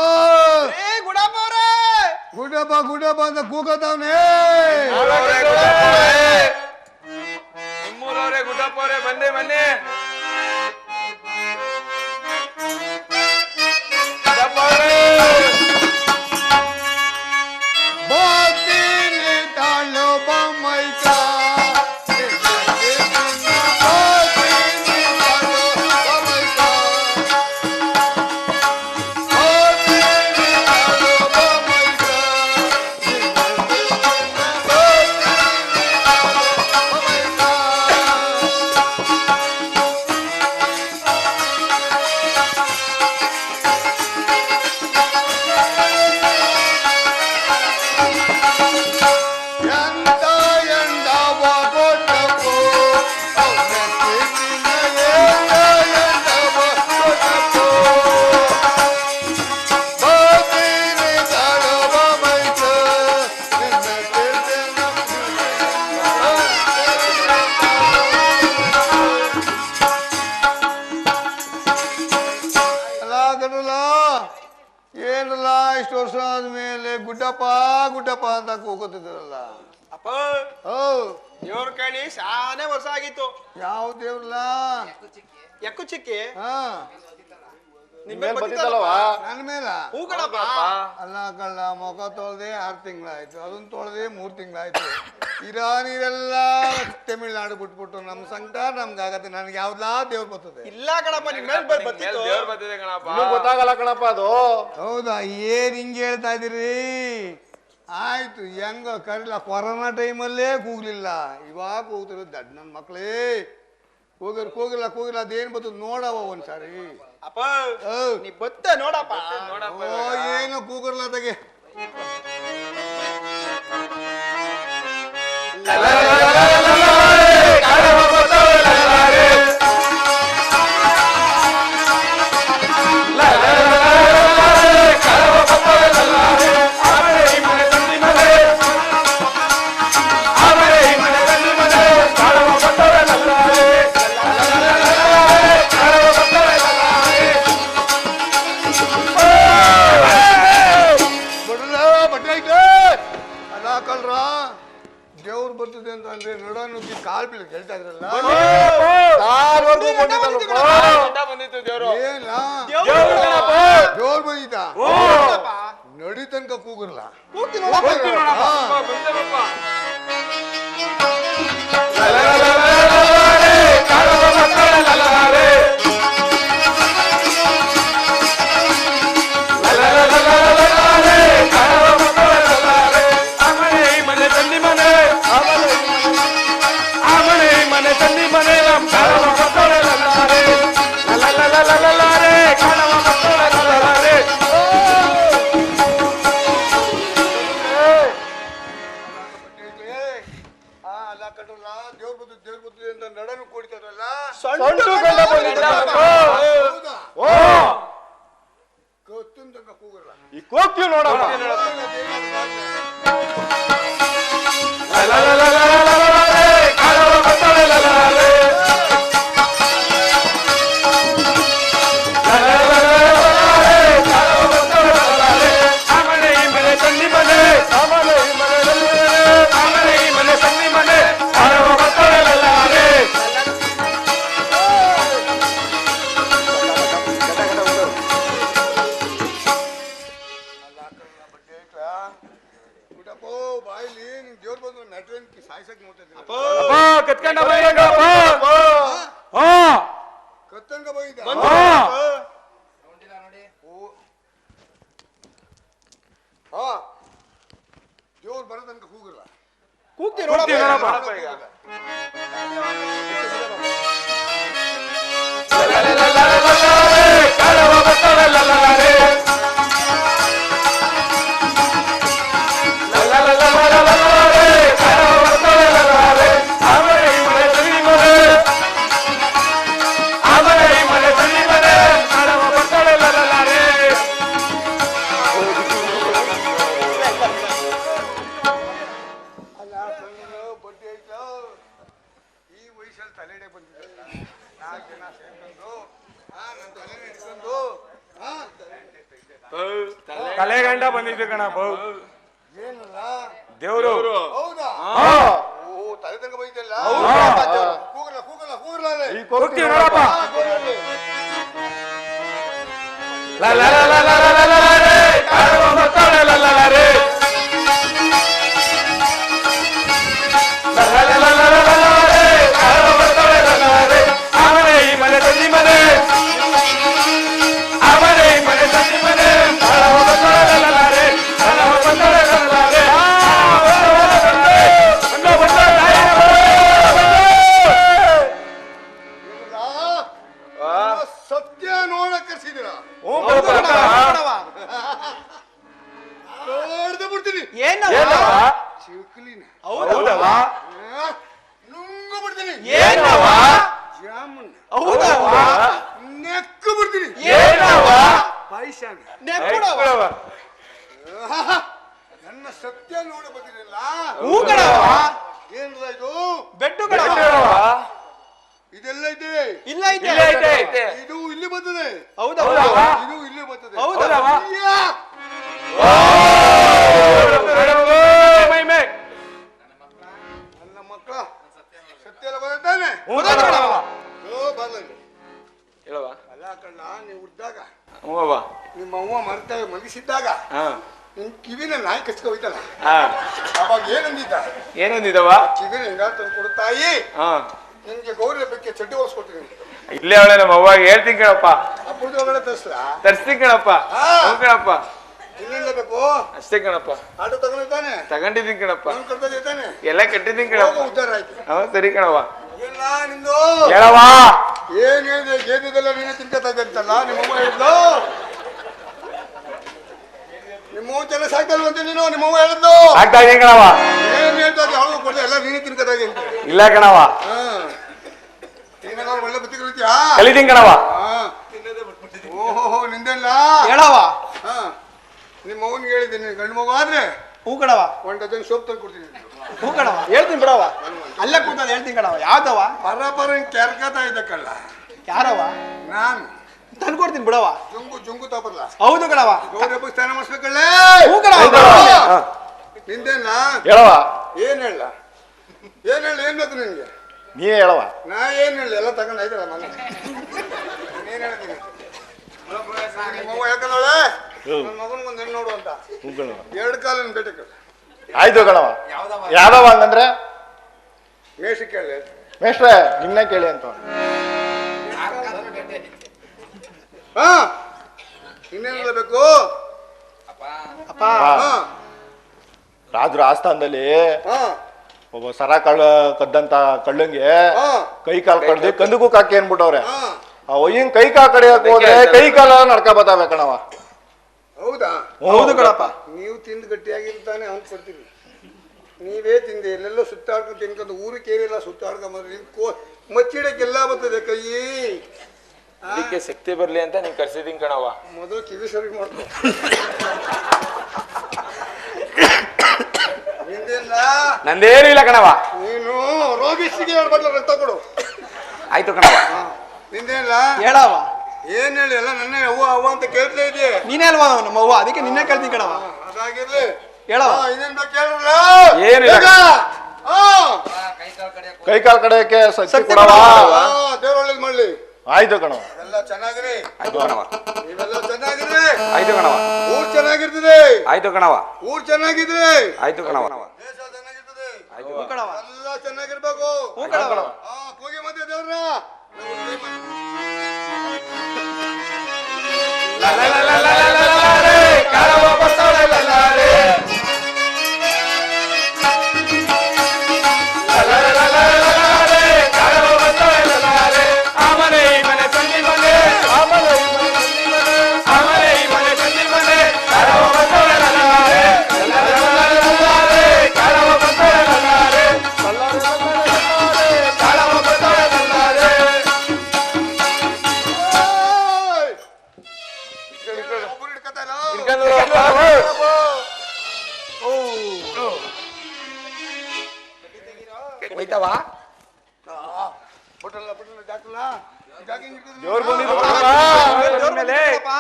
ಗುಡಪ್ಪ ಗುಡಪ್ಪ ಅಂತ ಕೂಗತವನೇ. ನಿಮ್ಮೂರವ್ರೆ ಗುಡ್ಡಪ್ಪವ್ರೆ, ಬಂದೆ ಬನ್ನಿ. ಏನಲ್ಲ ಇಷ್ಟು ವರ್ಷ ಆದ್ಮೇಲೆ ಗುಡ್ಡಪ್ಪ ಗುಡ್ಡಪ್ಪ ಅಂತ ಕೂಗುತ್ತಿದ್ರಲ್ಲ? ಅಪ್ಪ ದೇವ್ರ ಕೇಳಿ ಶಾನೆ ವರ್ಷ ಆಗಿತ್ತು. ಯಾವ ದೇವ್ರಲ್ಲ? ಎಕ್ಕು ಚಿಕ್ಕಿ. ನಿಮ್ಮೇಲೆ ಬಂದಿದ್ದಲ್ವಾ? ನನ್ನ ಮೇಲ ಹೂ ಕಣಪ್ಪ. ಅಲ್ಲ ಕಳ್ಳ, ಮುಖ ತೊಳೆದೆ 6 ತಿಂಗಳಾಯ್ತು, ಅದನ್ನ ತೊಳೆದೆ 3 ತಿಂಗಳಾಯ್ತು. ಇರಾನಿರೆಲ್ಲ ತಮಿಳ್ನಾಡು ಬಿಟ್ಬಿಟ್ಟು ನಮ್ಮ ಸಂಕಟ ನಮ್ಗಾಗತ್ತೆ. ನನಗೆ ಯಾವ್ದಾ ದೇವ್ರು ಬರ್ತದೆ? ಇಲ್ಲ ಕಣಪ್ಪ, ನಿಮ್ ಮೇಲೆ ಬರ್ತಿತ್ತು. ದೇವ್ರು ಬರ್ತಿದೆ ಕಣಪ್ಪ. ಇನ್ನೂ ಗೊತ್ತಾಗಲ್ಲ ಕಣಪ್ಪ ಅದು. ಹೌದಾ? ಏನ್ ಹಿಂಗೆ ಹೇಳ್ತಾ ಇದೀರಿ? ಆಯ್ತು, ಹೆಂಗ ಕರಿಲ್ಲ. ಕೊರೋನಾ ಟೈಮಲ್ಲೇ ಕೂಗ್ಲಿಲ್ಲ, ಇವಾಗ ಕೂಗ್ತಿರೋದು ದಡ್ ನನ್ನ ಮಕ್ಳೇ. ಕೂಗಿಲ್ಲ ಅದೇನ್ ಬರ್ತದ ನೋಡವ ಒಂದ್ಸಾರಿ. ಅಪ್ಪ ನೀ ಬತ್ತೆ ನೋಡಪ್ಪ. ಓ, ಏನು ಕೂಗಿರ್ಲ ತಗೆ. ದೇವ್ರು ಬರ್ತದೆ ಅಂತ ಅಂದ್ರೆ ನಡ ನುಗ್ಗಿ ಕಾಲ್ ಬೀಳ ಹೇಳ್ತಾ ಇದ್ರಲ್ಲ. ಬಂದಿತ್ತು ದೇವ್ರು. ಏನ ದೇವ್ರು ಬಂದಿದ್ದ? ನಡಿ ತನಕ ಕೂಗಿರ್ಲ. ದೇವ್ರು ಬರ್ತದೆ ಅಂತ ನಡನು ಕೊಡ್ತಾರಲ್ಲ. ಕತ್ತನ್ ತನಕ ಕೂಗಲ್ಲ. ಈ ಕೋಕ್ತಿವ್ ನೋಡಪ್ಪ. ಬಾಯಿಲಿ ನಿಮ್ ದೇವ್ರು ಬಂದು ಮೆಟ್ರನ್ ಸಾಯ್ಸಕ್ ನೋಡ್ತಿದ್ದೆ. ಕತ್ಕೊಂಡ ಕತ್ತನ್ಕ ಬೈದ. ಹಾ, ದೇವ್ರು ಬರೋ ತನಕ ಕೂಗಿಲ್ಲ. ಕೂಗ್ತಿ ನೋಡಪ್ಪ. ಈಗ ತಲೆಡೆ ಬಂದಿದ್ದ 4 ಜನ ಸೇರ್ಕೊಂಡು ನನ್ನ ತಲೆ ಹಿಡ್ಕೊಂಡು ತಲೆಗಂಡ ಬಂದಿದ್ದು ಕಣಪ್ಪ. ಏನಲ್ಲ ದೇವ್ರು. ಹೌದಾ? ಓ, ತಲೆ ತನಕ ಬೈತಲ್ಲ. ಕೂಗಲ್ಲ ಹೋಗ್ತೀವಿ ನೋಡಪ್ಪ. ಸತ್ಯ ನೋಡಕ್ ಕರ್ಸಿದ್ದೀರ? ನೋಡ್ದೆ ಬಿಡ್ತೀನಿ. ಚಿಕ್ಲಿನ ನುಂಗು ಬಿಡ್ತೀನಿ. ಜಾಮೂನ್ ನೆಕ್ಕು ಬಿಡ್ತೀನಿ. ಪಾಯಸಾನ ನನ್ನ ಸತ್ಯ ನೋಡ ಬಂದಿರಲ್ಲ. ಏನ್ರ ಇದು? ಬೆಟ್ಟು ಇದೆಲ್ಲ ಇದೆ. ಇಲ್ಲ ಐತೆ. ಇದು ಇಲ್ಲಿ ಬರ್ತದೆ. ಹೌದಾ? ಇದು ಇಲ್ಲಿ ಬರ್ತದೆ. ಹೌದಾ? ನನ್ನ ಮಕ್ಕಳ ಸತ್ಯ ಎಲ್ಲ ಬರುತ್ತಾನೆ. ಹೇಳುವ ಅಲ್ಲ ಕಣ್ಣ, ನೀವು ಹುಡ್ದಾಗ ನಾಯಿ ಕಚ್ಕೊ ಹೋಯ್ತಲ್ಲ ಹಾ ಅವಾಗ ಏನಂದಿದ್ದ ಏನಂದಿದವ ಚಿಗುರು ಹೆಂಗಾರ ತಂದು ಕೊಡುತ್ತಾಯಿ ಹಾ ನಿನ್ಗೆ ಗೌರಿ ಬಗ್ಗೆ ಚಡ್ಡಿ ಹೊಲ್ಸ್ಕೊಡ್ತೀನಿ ಇಲ್ಲೇ ಅವಳೆ ನಮ್ಮ ಅವ್ವಾಗ ಹೇಳ್ತೀನಿ ಕಣಪ್ಪ ಅಪ್ಪುರದ ಒಳಗಡೆ ತರ್ಸ್ಲಾ ತರ್ಸ್ತೀನಿ ಕಣಪ್ಪ ಹಾ. ಹ್ಞೂ ಕಣಪ್ಪ ಇನ್ನೇನ್ ಬೇಕು ಅಷ್ಟೇ ಕಣಪ್ಪ ಆಟೋ ತಗೊಂಡಿದ್ದಾನೆ ತಗೊಂಡಿದ್ದೀನಿ ಕಣಪ್ಪ ಅವ್ನು ಕರ್ತದಿದ್ದಾನೆ ಎಲ್ಲ ಕಟ್ಟಿದ್ದೀನಿ ಕಣಪ್ಪ ಉದ್ದಾರ ಆಯ್ತು ಹ್ಞೂ ಸರಿ ಕಣವ ಇಲ್ಲ ನಿಂದು ಹೇಳವ ಏನ್ ಹೇಳಿದೆ ಗೇದಿದೆಲ್ಲ ನೀನೇ ತಿನ್ಕೋತಾ ಇದ್ದೆ ಅಂತಲ್ಲ ನಿಮ್ಮಮ್ಮ ಹೇಳಿದ್ಲು ನಿಮ್ಮವ್ವ ಚೆನ್ನಾಗಿ ಸಾಕ್ತಲ್ವಂತೆ ನೀನು ನಿಮ್ಮವ್ವ ಹೇಳಿದ್ಲು ಆಗ್ತಾ ಇದೀನಿ ಕಣವ ಏನ್ ಹೇಳ್ತಾ ಇದ್ದೆ ಅವಳು ಕೊಡ್ದೆ ಎಲ್ಲ ನೀನೇ ತಿನ್ಕೋತಾ ಇದ್ದೆ ಅಂತ ಇಲ್ಲ ಕಣವ ಹಾ ನೀನೇನಾದ್ರು ಒಳ್ಳೆ ಬುದ್ಧಿ ಕಲಿತೀಯಾ ಕಲಿತೀನಿ ಕಣವ ಹಾ ಓಹೋ ನಿಂದೆಲ್ಲ ಹೇಳವ ಹಾ ನಿಮ್ಮ ಅವ್ನಿಗೆ ಹೇಳಿದ್ದೀನಿ ಗಂಡು ಮಗು ಆದ್ರೆ ಹೂ ಕಣವ ಒಂದು ಡಜನ್ ಸೋಪ್ ತಂದು ಕೊಡ್ತೀನಿ ಹೂ ಕಣವ ಹೇಳ್ತೀನಿ ಬಿಡವ ಅಲ್ಲೇ ಕೂತದ ಹೇಳ್ತೀನಿ ಕಣವ ಯಾವ್ದವ ಪರ ಕೆರ್ಕತಾ ಇದ್ದ ಕಳ್ಳ ಯಾರವ ನಾನು ತಂದ್ಕೊಡ್ತೀನಿ ಬಿಡವ ಜುಂಗು ತಪರ್ಲ ಹೌದು ಕಣವ ಗೌರಿ ಹಬ್ಬಕ್ಕೆ ಸ್ನಾನ ಮಾಡಿಸ್ಬೇಕಳ್ಳೇ ಹೂ ಕಣವ ನಿಂದೇನ ಹೇಳವ ಏನ್ ಹೇಳ ಏನ್ ಬೇಕು ನಿನ್ಗೆ ನೀವೇ ಹೇಳವ ನಾ ಏನ್ ಹೇಳಿ ಎಲ್ಲ ತಗೊಂಡ್ ಆಯ್ತಲ್ಲ ಮನೆ ನೀನ್ ಹೇಳ್ತೀನಿ ನಿಮ್ಮವ್ವ ಹೇಳ್ಕೊಂಡವಳೆ ನನ್ನ ಮಗನಿಗೊಂದು ಹೆಣ್ಣು ನೋಡು ಅಂತ ಎರಡು ಕಾಲನ್ ಬೇಟಕ್ಕೆ ಆಯ್ತು ಕಣವ ಯಾವ್ದವ ಹಂಗಂದ್ರೆ ಮೇಷ ಕೇಳಿ ಮೇಷ್ಟ್ರೆ ನಿನ್ನೆ ಕೇಳಿ ಅಂತ ಹಾ ಇನ್ನೇನ್ ಬೇಕು ಅಪ್ಪ ಹಾ ರಾಜರ ಆಸ್ಥಾನದಲ್ಲಿ ಹಾ ಒಬ್ಬ ಸರ ಕದ್ದಂತ ಕಳ್ಳಂಗೆ ಹಾ ಕೈ ಕಾಲು ಕಡ್ದು ಕಂದಕ್ಕೂ ಕಾಕಿ ಅನ್ಬಿಟ್ಟವ್ರೆ ಹಾ ಆ ಒಯ್ಯಂಗ್ ಕೈ ಕಾಲು ಕಡಿಯಕ್ ಹೋದ್ರೆ ಕೈ ಕಾಲ ನಡ್ಕ ಬತ್ತಾವೆ ಕಣವ ಹೌದಾ ಹೌದು ಕಣಪ್ಪ ನೀವು ತಿಂದು ಗಟ್ಟಿಯಾಗಿರ್ತಾನೆ ಅಂತ ಕೊಡ್ತೀವಿ ನೀವೇ ತಿಂದೆ ಎಲ್ಲೆಲ್ಲೋ ಸುತ್ತಾಡ್ಕೊಂಡು ತಿನ್ಕೊಂಡು ಊರು ಕೇರಿಲ್ಲ ಸುತ್ತಾಡ್ಕೊಂಬಂದ್ರೆ ಮಚ್ಚಿಡಕ್ಕೆಲ್ಲ ಬರ್ತದೆ ಕೈ ಅದಕ್ಕೆ ಶಕ್ತಿ ಬರ್ಲಿ ಅಂತ ನೀನ್ ಕರ್ಸಿದೀನಿ ಕಣವ ಮೊದಲು ಕಿವಿ ಸರಿ ಮಾಡ್ಕೊ ನಿಂದೆಲ್ಲ ನಂದೇನು ಇಲ್ಲ ಕಣವ ನೀನು ರೋಗಿಸಿಗೆ ಹೇಳ್ಬಟ್ಲ ರಕ್ತ ಕೊಡು ಆಯ್ತು ಕಣವ ನಿಂದೇನಿಲ್ಲ ಹೇಳವ ಏನ್ ಹೇಳಿ ಎಲ್ಲ ನನ್ನ ಅವ್ವ ಅಂತ ಕೇಳ್ತಾ ಇದೆಯೇ ನೀನೇ ಅಲ್ವಾ ನಮ್ಮ ಅವ್ವ ಅದಕ್ಕೆ ನಿನ್ನೆ ಕೇಳ್ತೀನಿ ಕಣವ ಅದಾಗಿರ್ಲಿ ಹೇಳವ ಇನ್ನೇನ್ ಬೇಕು ಕೇಳಿಲ್ಲ ಏನಿಲ್ಲ. ಕೈ ಕಾಲು ಕಡಿಯಕ್ಕೆ ಶಕ್ತಿ ಶಕ್ತಿ ಕೊಡವ ಕೊಡವ. ದೇವ್ರ ಒಳ್ಳೇದ್ ಮಾಡ್ಲಿ ಆಯ್ತು ಕಣವ ಎಲ್ಲ ಚೆನ್ನಾಗಿರಿ ಆಯ್ತು ಕಣವ ನೀವೆಲ್ಲ ಚೆನ್ನಾಗಿರಿ ಆಯ್ತು ಕಣವ ಊರ್ ಚೆನ್ನಾಗಿರ್ತದೆ ಆಯ್ತು ಕಣವ ಊರ್ ಚೆನ್ನಾಗಿದ್ರೆ ಆಯ್ತು ಕಣವ ದೇಶ ಚೆನ್ನಾಗಿರ್ತದೆ ಹೂ ಕಣವ ಎಲ್ಲ ಚೆನ್ನಾಗಿರ್ಬೇಕು ಹೂ ಕಣವ ಕೂಗಿ ಮತ್ತೆ ದೇವ್ರನ್ನ ಒಬ್ಬರು ಹಿಡ್ಕತಾ ಹೋಯ್ತವ ಬಿಟ್ರಲ್ಲ ಜಾಕಲ್ಲ ಜಾಕಿಂಗ್ ದೇವ್ರು ಬಂದಿದ್ದು ದೇವ್ರ್ ಬಂದಿದ್ರಪ್ಪ.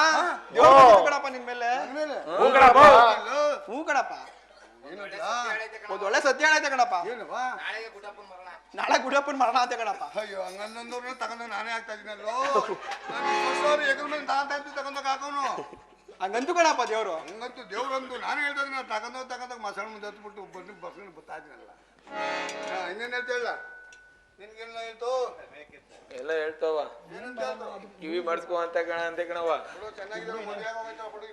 ದೇವ್ರ್ ಬಂದಿದ್ದು ಕಣಪ್ಪ ನಿನ್ ಮೇಲೆ ಹ್ಞೂ ಕಣಪ್ಪ ಹೂ ಕಣಪ್ಪ ಒಂದು ಒಳ್ಳೆ ಸತ್ಯ ಹೇಳೈತೆ ಕಣಪ್ಪ ಏನವಾ ನಾಳೆ ಗುಡಿಯಪ್ಪನ ಮರಣ ಅಂತ ಕಣಪ್ಪ ಅಯ್ಯೋ ಹಂಗಂದವ್ರನ್ನ ತಗೊಂಡು ನಾನೇ ಆಗ್ತಾ ಇದೀನಲ್ಲೋ ಎಗ್ರ ಮೇಲೆ ತಗೊಂಡೋಗ ಹಾಕೋನು ಹಂಗಂತು ಕಣಪ್ಪ ದೇವ್ರು ಹಂಗಂತೂ ದೇವ್ರಂದು ನಾನು ಹೇಳ್ತಾ ಇದೀನಿ ತಗೊಂಡೋಗ ಮಸಾಲ ಮುಂದೆ ಹತ್ಬಿಟ್ಟು ಬಂದು ಬರ್ಕೊಂಡು ಬರ್ತಾ ಇದೀನಲ್ಲ ಇನ್ನೇನು ಹೇಳ್ತಾ ಇಲ್ಲ ನಿನ್ಗೆಲ್ಲ ಹೇಳ್ತು ಎಲ್ಲ ಹೇಳ್ತಾವ ಏನಂತ ಹೇಳ್ತು ಕಿವಿ ಮಾಡಿಸ್ಕೊ ಅಂತ ಕಣ ಅಂತೆ ಕಣವ ಚೆನ್ನಾಗಿರೋ ಮದುವೆ ಆಗೋಯ್ತು ಹುಡುಗಿ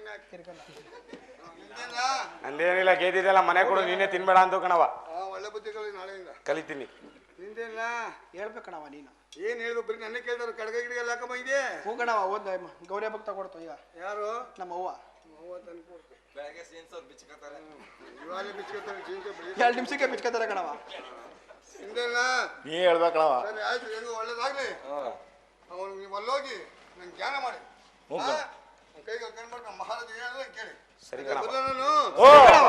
ನಿಂದೇನ ನಂದೇನಿಲ್ಲ ಗೇದಿದೆಲ್ಲ ಮನೆ ಕೊಡು ನೀನೇ ತಿನ್ಬೇಡ ಅಂತ ಕಣವ ಒಳ್ಳೆ ಬುದ್ಧಿಗಳು ನಾಳೆಯಿಂದ ಕಲಿತೀನಿ ನಿಂದೇನ ಹೇಳ್ಬೇಕು ಕಣವ ನೀನು ಏನ್ ಹೇಳ್ಬೇಕು ಬರೀ ನನ್ನ ಕೇಳ್ತಾರೆ ಕಡಗ ಗಿಡಗೆಲ್ಲ ಹಾಕಮ್ಮ ಇದೆ ಹೂ ಕಣವ ಓದ್ ಗೌರಿ ಹಬ್ಬಕ್ಕೆ ತಗೊಡ್ತು ಈಗ ಯಾರು ನಮ್ಮ ಅವ್ವ ಅವ್ವ ತಂದು ಕೊಡ್ತು ಇವಾಗಲೇ ಬಿಚ್ಕೊತಾರೆ ಜೀವಕ್ಕೆ ಬೆಳಿ 2 ನಿಮಿಷಕ್ಕೆ ಬಿಚ್ಕೋತಾರೆ ಕಣವ ನಿಂದೇನ ನೀ ಹೇಳ್ಬೇಕಣವ ಸರಿ ಆಯ್ತು ಹೆಂಗೋ ಒಳ್ಳೇದಾಗ್ಲಿ ಅವನು ನೀವು ಅಲ್ಲೋಗಿ ನಂಗೆ ಜ್ಞಾನ ಮಾಡಿ ಕೈಗೆ ಕಣ್ಬಿಟ್ಟು ನಮ್ಮ ಮಹಾರಾಜ ಹೇಳಿದ್ರೆ ಕೇಳಿ ಸರಿ ಕಣವ. ಬರ್ಲಾ ನಾನು ಕಣವ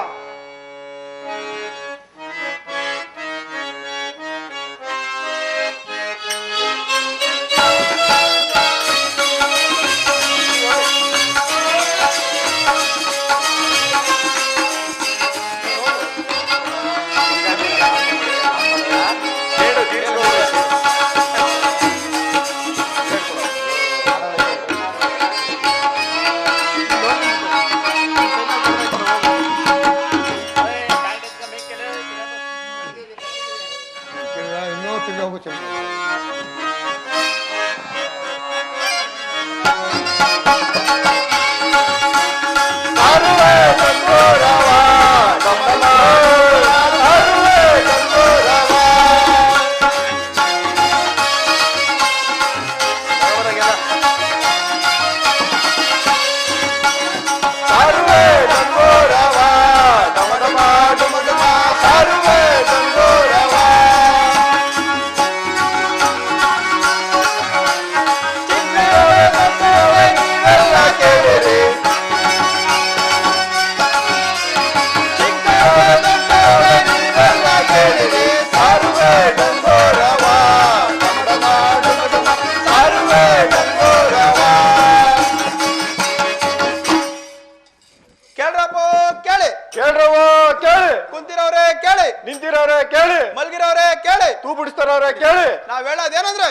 ಕೇಳವೋ ಕೇಳಿ, ಕುಂತಿರೋರೇ ಕೇಳಿ, ನಿಂತಿರೋರೆ ಕೇಳಿ, ಮಲ್ಗಿರೋರೇ ಕೇಳಿ, ತೂ ಬಿಡಿಸ್ತಾರವ್ರೆ ಕೇಳಿ. ನಾವ್ ಹೇಳೋದೇನಂದ್ರೆ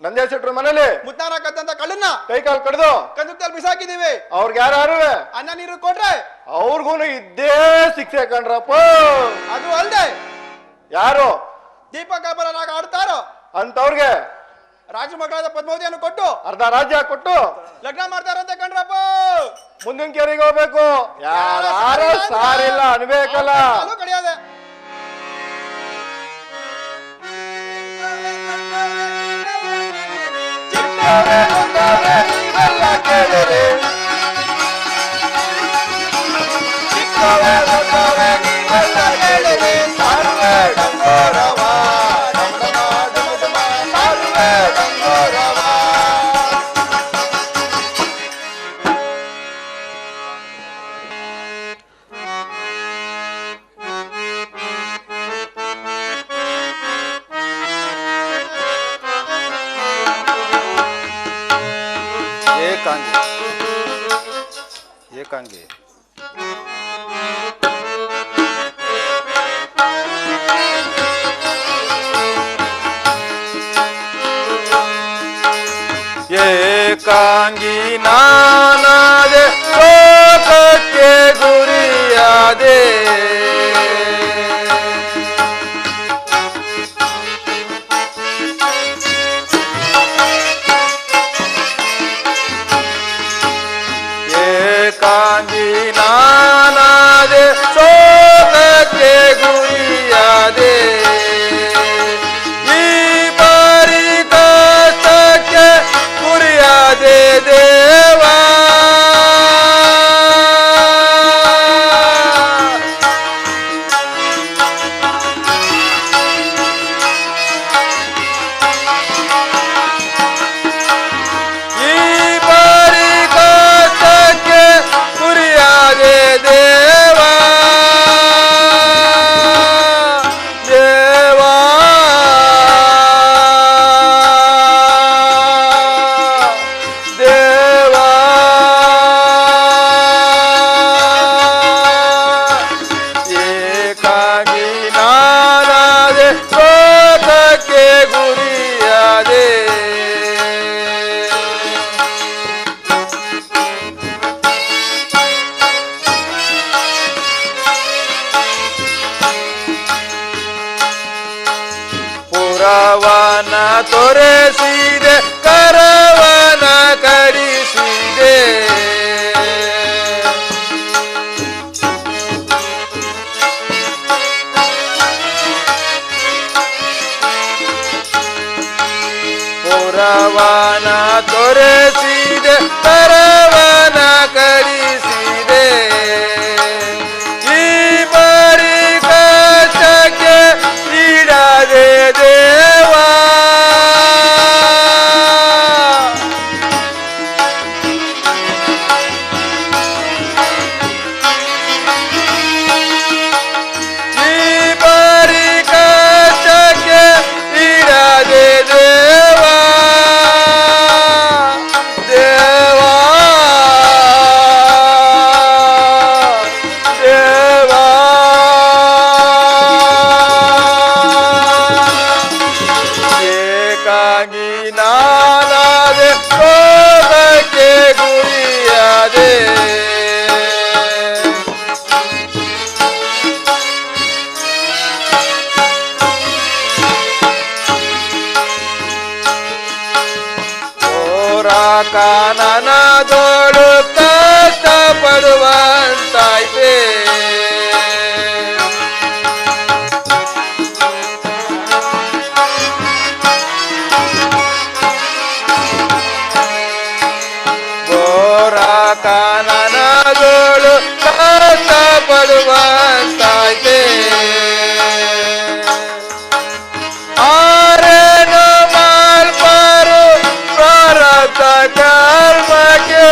ನಂದೇ ಶೆಟ್ರು ಮನೇಲಿ ಮುತ್ತಾನ ಕತ್ತಂತ ಕಳ್ಳನ್ನ ಕೈ ಕಾಲು ಕಡ್ದು ಕಂದುಕದಲ್ಲಿ ಬಿಸಾಕಿದೀವಿ. ಅವ್ರಿಗೆ ಯಾರು ಅನ್ನ ನೀರು ಕೊಟ್ರೆ ಅವ್ರಿಗೂ ಇದ್ದೇ ಶಿಕ್ಷೆ ಕಂಡ್ರಪ್ಪ. ಅದು ಅಲ್ದೆ ಯಾರು ದೀಪಕ್ ಅಪರಾಗ ಆಡ್ತಾರೋ ಅಂತವ್ರಿಗೆ ರಾಜ ಮಗಳಾದ ಪದ್ಮಾವತಿಯನ್ನು ಕೊಟ್ಟು ಅರ್ಧ ರಾಜ್ಯ ಕೊಟ್ಟು ಲಗ್ನ ಮಾಡ್ತಾರಂತೆ ಕಣ್ರಪ್ಪ. ಮುಂದಿನ ಕೆರೆಗೆ ಹೋಗ್ಬೇಕು. ಯಾರು ಸಾರಿಲ್ಲ ಅನ್ಬೇಕಲ್ಲ. ಕಡಿಯೋದೆ ಏಕಾಂಗಿ ಏಕಾಂಗಿ ನಾನಾದೆ ಲೋಕಕ್ಕೆ ಗುರಿಯಾದೆ ಏಕಾಂಗಿ ನಾನಾದೆ ಲೋಕಕ್ಕೆ ಗುರಿಯಾದೆ ಈ ಬಾರಿ ಕಷ್ಟಕ್ಕೆ ಗುರಿಯಾದೆ ದೇವಾ ಈ ಬಾರಿ ಕಷ್ಟಕ್ಕೆ ಗುರಿಯಾದೆ ದೇವಾ ದೇವಾ ದೇವಾ ಏಕಾಂಗಿ ನಾನಾದೆ ಲೋಕಕ್ಕೆ ಗುರಿಯಾದೆ ಪುರವನ ತೊರೆಸಿದೆ ಕರವನ ಕರಿಸಿದೆ ಪುರವನ ತೊರೆಸಿದೆ ಕರವನ ಕರಿಸಿದೆ ಈ ಬಾರಿ ಕಷ್ಟಕ್ಕೆ ಈಡಾದೆ ದೇವಾ ಈ ಬಾರಿ ಕಷ್ಟಕ್ಕೆ ಈಡಾದೆ ದೇವಾ ದೇವಾ ದೇವಾ ಏಕಾಂಗಿ ನಾನಾದೆ ಲೋಕಕ್ಕೆ ಗುರಿಯಾದೆ ಕಾನನದೋಳು ಕಷ್ಟ ಪಡುವಂತಾಯ್ತೆ ಘೋರ ಕಾನನದೋಳು ಕಷ್ಟ ಪಡುವಂತಾಯ್ತೆ ಆರೇನು ಮಾಲ್ಪಾರು ಪ್ರಾರಬ್ಧ ಕರ್ಮಕ್ಕೆ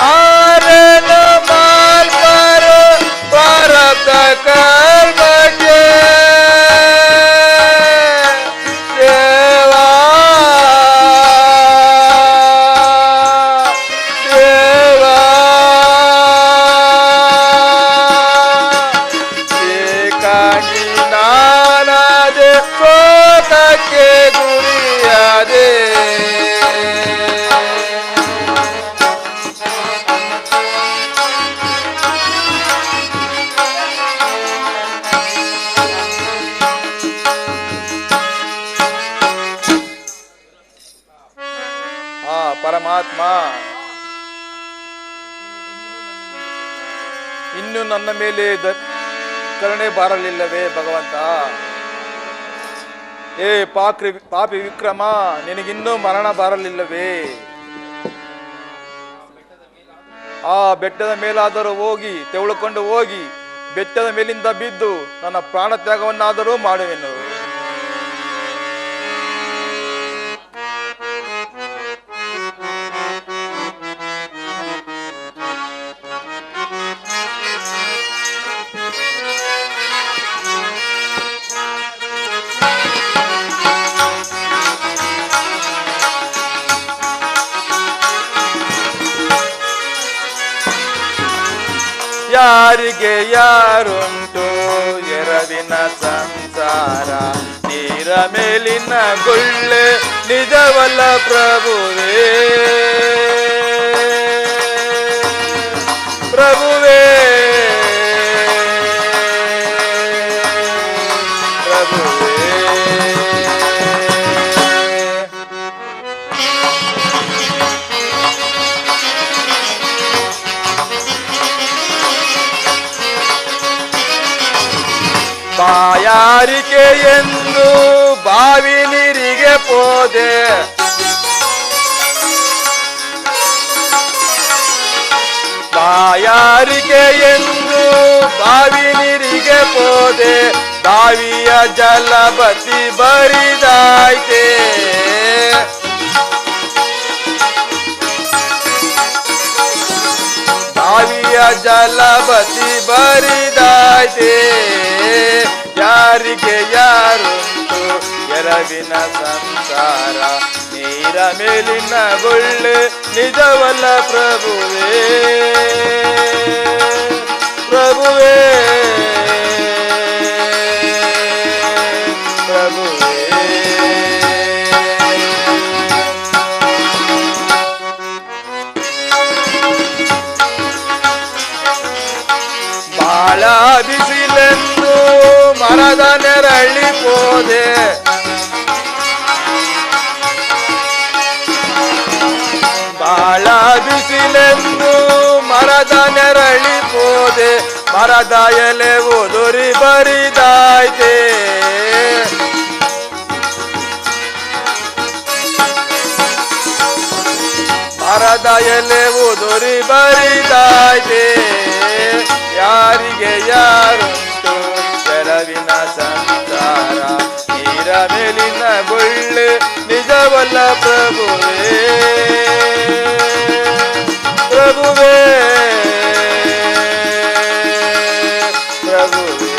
ಆರೇನು ಮಾಲ್ಪಾರು ಪ್ರಾರಬ್ಧ ಕರ್ಮಕ್ಕೆ ಪರಮಾತ್ಮ, ಇನ್ನು ನನ್ನ ಮೇಲೆ ಕರುಣೆ ಬಾರಲಿಲ್ಲವೇ ಭಗವಂತ? ಏ ಪಾಪಿ ವಿಕ್ರಮ, ನಿನಗಿನ್ನೂ ಮರಣ ಬಾರಲಿಲ್ಲವೇ? ಆ ಬೆಟ್ಟದ ಮೇಲಾದರೂ ಹೋಗಿ ತೆವಳುಕೊಂಡು ಹೋಗಿ ಬೆಟ್ಟದ ಮೇಲಿಂದ ಬಿದ್ದು ನನ್ನ ಪ್ರಾಣ ತ್ಯಾಗವನ್ನಾದರೂ ಮಾಡುವೆನು. ಯಾರಿಗೆ ಯಾರುಂಟು ಎರವಿನ ಸಂಸಾರ, ನೀರ ಮೇಲಿನ ಗುಳ್ಳೆ ನಿಜವಲ್ಲ ಪ್ರಭುವೇ, ಪ್ರಭುವೇ, ಪ್ರಭುವೇ. ಬಾಯಾರಿಕೆ ಎಂದು ಬಾವಿ ನೀರಿಗೆ ಪೋದೆ, ಬಾಯಾರಿಕೆ ಎಂದು ಬಾವಿ ನೀರಿಗೆ ಪೋದೆ, ಬಾವಿಯ ಜಲ ಬತ್ತಿ ಬರಿದಾಯ್ತೆ, ಬಾವಿಯ ಜಲ ಬತ್ತಿ ಬರಿದಾಯ್ತೆ. ಯಾರಿಗೆ ಯಾರುಂಟು ಎರವಿನ ಸಂಸಾರ, ನೀರ ಮೇಲಿನ ಗುಳ್ಳೆ ನಿಜವಲ್ಲ ಪ್ರಭುವೇ, ಪ್ರಭುವೇ, ಪ್ರಭುವೇ. ಬಾಳ ಬಿಸಿಲೆಂದು ಮರದ ನೆರಳಿ ಪೋದೆ, ಬಾಳ ಬಿಸಿಲೆಂದು ಮರದ ನೆರಳಿ ಪೋದೆ, ಮರದ ಎಲೆ ಉದುರಿ ಬರಿದಾಯ್ತೆ, ಮರದ ಎಲೆ ಉದುರಿ ಬರಿದಾಯ್ತೆ. ಯಾರಿಗೆ ಯಾರುಂಟು ಎರವಿನ ಸಂಸಾರ, ನೀರ ಮೇಲಿನ ಗುಳ್ಳೆ ನಿಜವಲ್ಲ ಪ್ರಭುವೇ, ಪ್ರಭುವೇ, ಪ್ರಭುವೇ.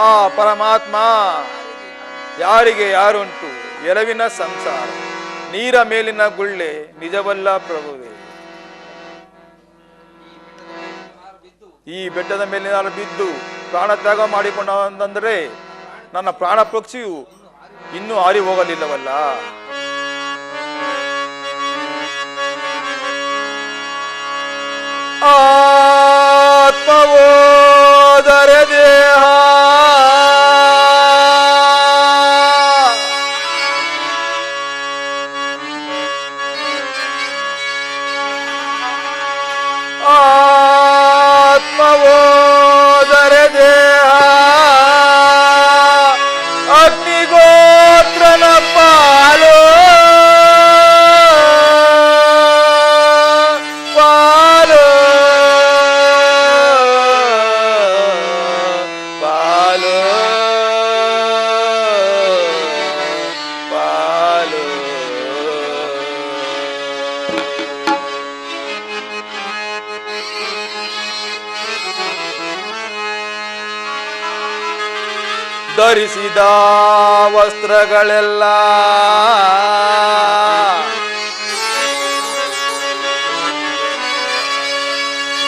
ಆ ಪರಮಾತ್ಮ, ಯಾರಿಗೆ ಯಾರುಂಟು ಎರವಿನ ಸಂಸಾರ, ನೀರ ಮೇಲಿನ ಗುಳ್ಳೆ ನಿಜವಲ್ಲ ಪ್ರಭುವೇ. ಈ ಬೆಟ್ಟದ ಮೇಲೆ ನಾನು ಬಿದ್ದು ಪ್ರಾಣ ತ್ಯಾಗ ಮಾಡಿಕೊಂಡಂದರೆ ನನ್ನ ಪ್ರಾಣ ಪಕ್ಷಿಯು ಇನ್ನೂ ಹಾರಿ ಹೋಗಲಿಲ್ಲವಲ್ಲ. ಆತ್ಮವೋದರೆ ದೇಹ, ಆತ್ಮವೋದರೆ ದೇಹ, ಅಗ್ನಿಗೋತ್ರನ ಪಾಲು, ಪಾಲು, ಪಾಲು, ಪಾಲು. ಧರಿಸಿದ ವಸ್ತ್ರಗಳೆಲ್ಲ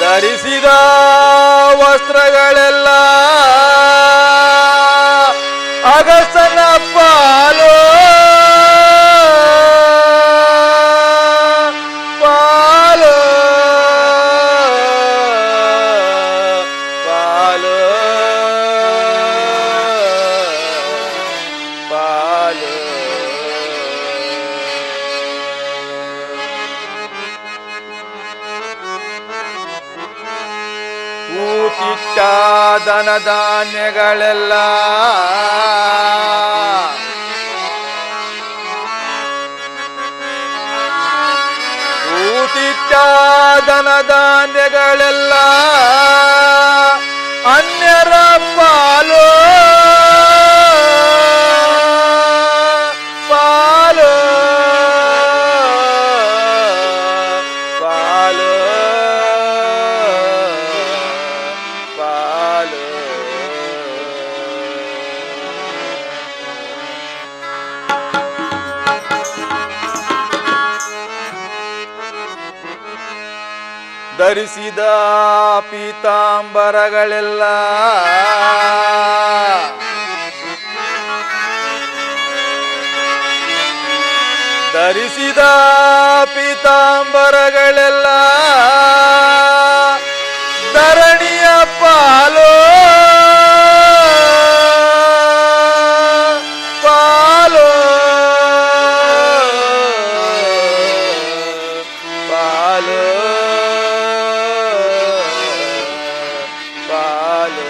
ಧರಿಸಿದ ವಸ್ತ್ರಗಳೆಲ್ಲ ಅಗಸನ ಪಾಲು, ಪಾಲು, ಪಾಲು. ಊತಿಟ್ಟ ದನ ಧಾನ್ಯಗಳೆಲ್ಲ ಊತಿಟ್ಟ ದನ ಧಾನ್ಯಗಳೆಲ್ಲ ಅನ್ಯರ ಪಾಲು ಪಾಲು ಪಾಲು ಪಾಲು ಧರಿಸಿದ ಪೀತಾಂಬರಗಳೆಲ್ಲ ಧರಿಸಿದ ಪೀತಾಂಬರಗಳೆಲ್ಲ ಧರಣಿಯ ಪಾಲು ಪಾಲು ಪಾಲು ಪಾಲು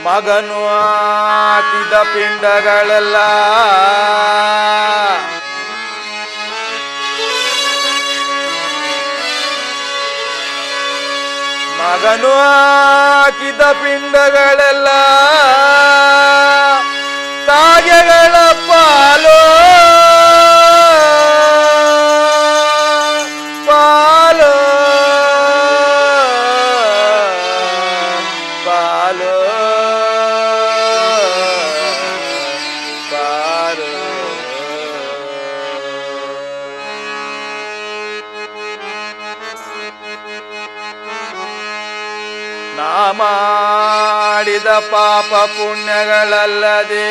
ಮಗನು ಹಾಕಿದ ಪಿಂಡಗಳೆಲ್ಲ ಮಗನು ಹಾಕಿದ ಪಿಂಡಗಳೆಲ್ಲ ಕಾಗೆಗಳ ಪಾಲು ಪಾಲು ಪಾಲು ಪಾಲು ನಾ ಮಾಡಿದ ಪಾಪ ಪುಣ್ಯಗಳಲ್ಲದೆ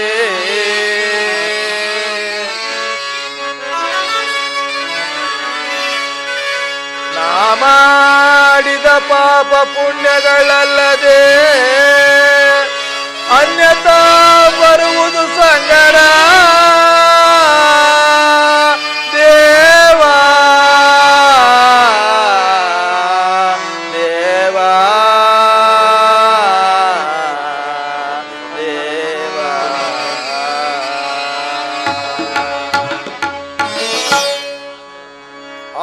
ನಾ ಮಾಡಿದ ಪಾಪ ಪುಣ್ಯಗಳಲ್ಲದೆ ಅನ್ಯತಾ ಬರುವುದು ಸಂಗಡ ದೇವಾ ದೇವಾ ದೇವಾ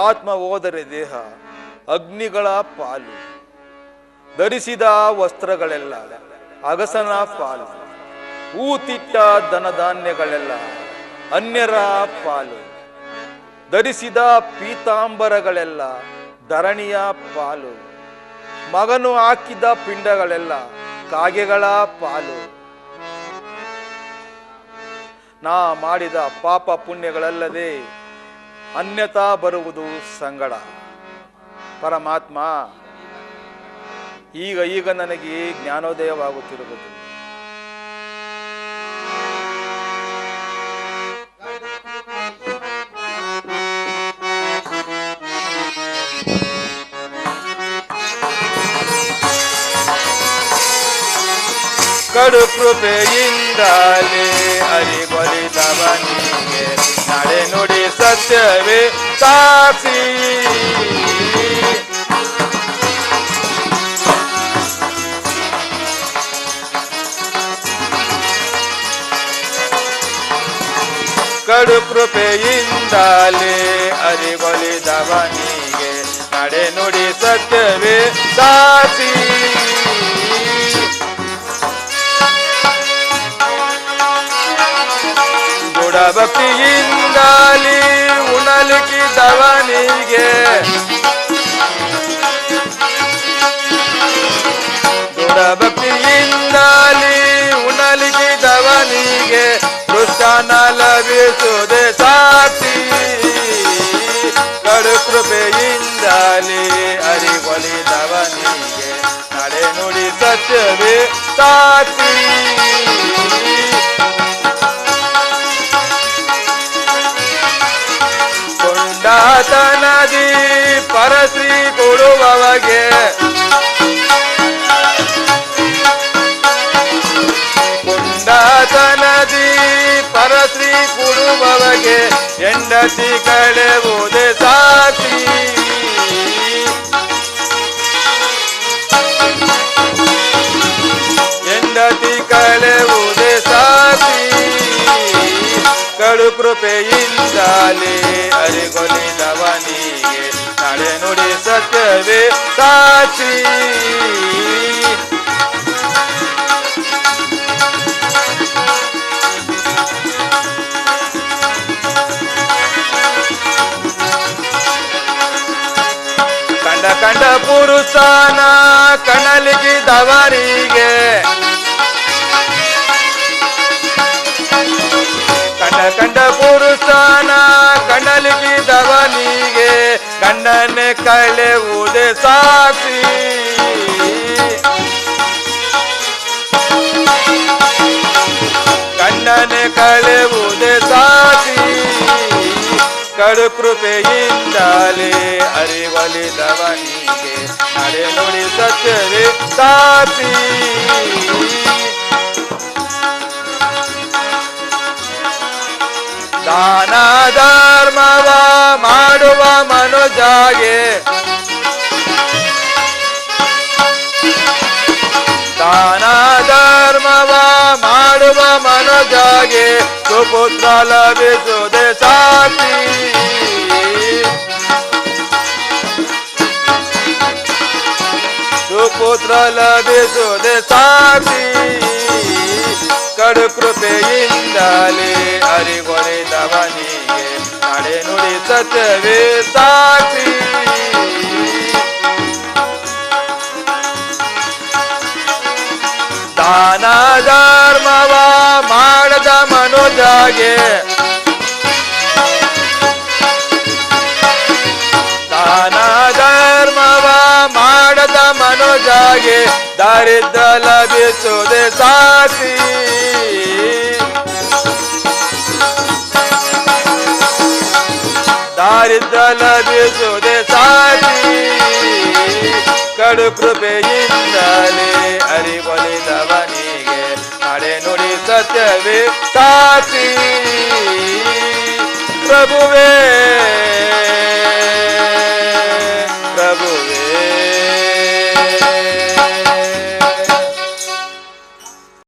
ಆತ್ಮ ಹೋದರೆ ದೇಹ ಅಗ್ನಿಗಳ ಪಾಲು ಧರಿಸಿದ ವಸ್ತ್ರಗಳೆಲ್ಲ ಅಗಸನ ಪಾಲು ಊತಿಟ್ಟ ಧನಧಾನ್ಯಗಳೆಲ್ಲ ಅನ್ಯರ ಪಾಲು ಧರಿಸಿದ ಪೀತಾಂಬರಗಳೆಲ್ಲ ಧರಣಿಯ ಪಾಲು ಮಗನು ಹಾಕಿದ ಪಿಂಡಗಳೆಲ್ಲ ಕಾಗೆಗಳ ಪಾಲು ನಾ ಮಾಡಿದ ಪಾಪ ಪುಣ್ಯಗಳಲ್ಲದೆ ಅನ್ಯತಾ ಬರುವುದು ಸಂಗಡ ಪರಮಾತ್ಮ ಈಗ ನನಗೆ ಜ್ಞಾನೋದಯವಾಗುತ್ತಿರುವುದು ಕಡು ಕೃಪೆಯಿಂದಲೇ ಅರಿಗೊಲಿದವನಿಗೆ ನಡೆ ನುಡಿ ಸತ್ಯವೇ ಸಾಕ್ಷಿ ಕಡು ಕೃಪೆಯಿಂದಲೇ ಅರಿಗೊಲಿದವನಿಗೆ ನಡೆ ನುಡಿ ಸತ್ಯವೇ ಸಾಕ್ಷಿ ಭಕ್ತಿಯಿಂದಲೇ ಉಣಲಿಕ್ಕಿದವನಿಗೆ ದೃಢ ಭಕ್ತಿಯಿಂದಲೇ ಉಣಲಿಕ್ಕಿದವನಿಗೆ ಕೃಷ್ಣನ ಲಭಿಸುವುದೇ ಸಾಕ್ಷಿ ಕಡು ಕೃಪೆಯಿಂದಲೇ ಅರಿಗೊಲಿದವನಿಗೆ ನಡೆ ನುಡಿ ಸತ್ಯವೇ ಸಾಕ್ಷಿ ಕೊಂಡಾತನದಿ ಪರಶ್ರೀ ಕೊಡುವವಗೆ ಕೊಂಡಾತನದಿ ಪರಶ್ರೀ ಕೊಡುವವಗೆ ಸಾಕ್ಷಿಗೆ ಹೆಂಡತಿ ಕಳೆವುದೇ ಸಾಕ್ಷಿ ಹೆಂಡತಿ ಕಳೆವುದೇ ಸಾಕ್ಷಿ ಕಡು ಕೃಪೆಯಿಂದಲೇ ಅರಿಗೊಲಿದವನಿಗೆ ನಾಳೆ ನುಡಿ ಸತ್ಯವೇ ಸಾಕ್ಷಿ ಕಂಡ ಕಂಡ ಪುರುಷನ ಕಣಲಿಗಿದವರಿಗೆ ಕಂಡ ಕಂಡ ಪುರುಷನ ಕಣಲಿಗಿದವನಿಗೆ ಗಂಡನೆ ಕಳೆವುದೇ ಸಾಕ್ಷಿ ಗಂಡನೆ ಕಳೆವುದೇ ಸಾಕ್ಷಿ ಕಡು ಕೃಪೆಯಿಂದಲೇ ಅರಿವಲಿದವನಿಗೆ ನಡೆ ನುಡಿ ಸತ್ಯವೇ ಸಾಕ್ಷಿ ದಾನ ಧರ್ಮವ ಮಾಡುವ ಮನುಜಾಗೆ ದಾನ ಧರ್ಮವ ಮಾಡುವ ಮನುಜಾಗೆ ಸುಪುತ್ರ ಲಭಿಸುವುದೇ ಸಾಕ್ಷಿ ಸುಪುತ್ರ ಲಭಿಸುವುದೇ ಸಾಕ್ಷಿ ಕಡು ಕೃಪೆಯಿಂದಲೇ ಅರಿಗೊಲಿದವನಿಗೆ ನಡೆ ನುಡಿ ಸತ್ಯವೇ ಸಾಕ್ಷಿ ದಾನ ಧರ್ಮವ ಮಾಡದ ಮನುಜಾಗೆ ದಾನ ಧರ್ಮವ ಮಾಡದ ಮನುಜಾಗೆ ದಾರಿದ್ರ ಲಭಿಸುವುದೇ ಸಾಕ್ಷಿ ದಾರಿದ್ರ ಲಭಿಸುವುದೇ ಸಾಕ್ಷಿ ಕಡು ಕೃಪೆಯಿಂದಲೇ ಅರಿವಲಿದವನಿಗೆ ನಡೆ ನುಡಿ ಸತ್ಯವೇ ಸಾಕ್ಷಿ ಪ್ರಭುವೇ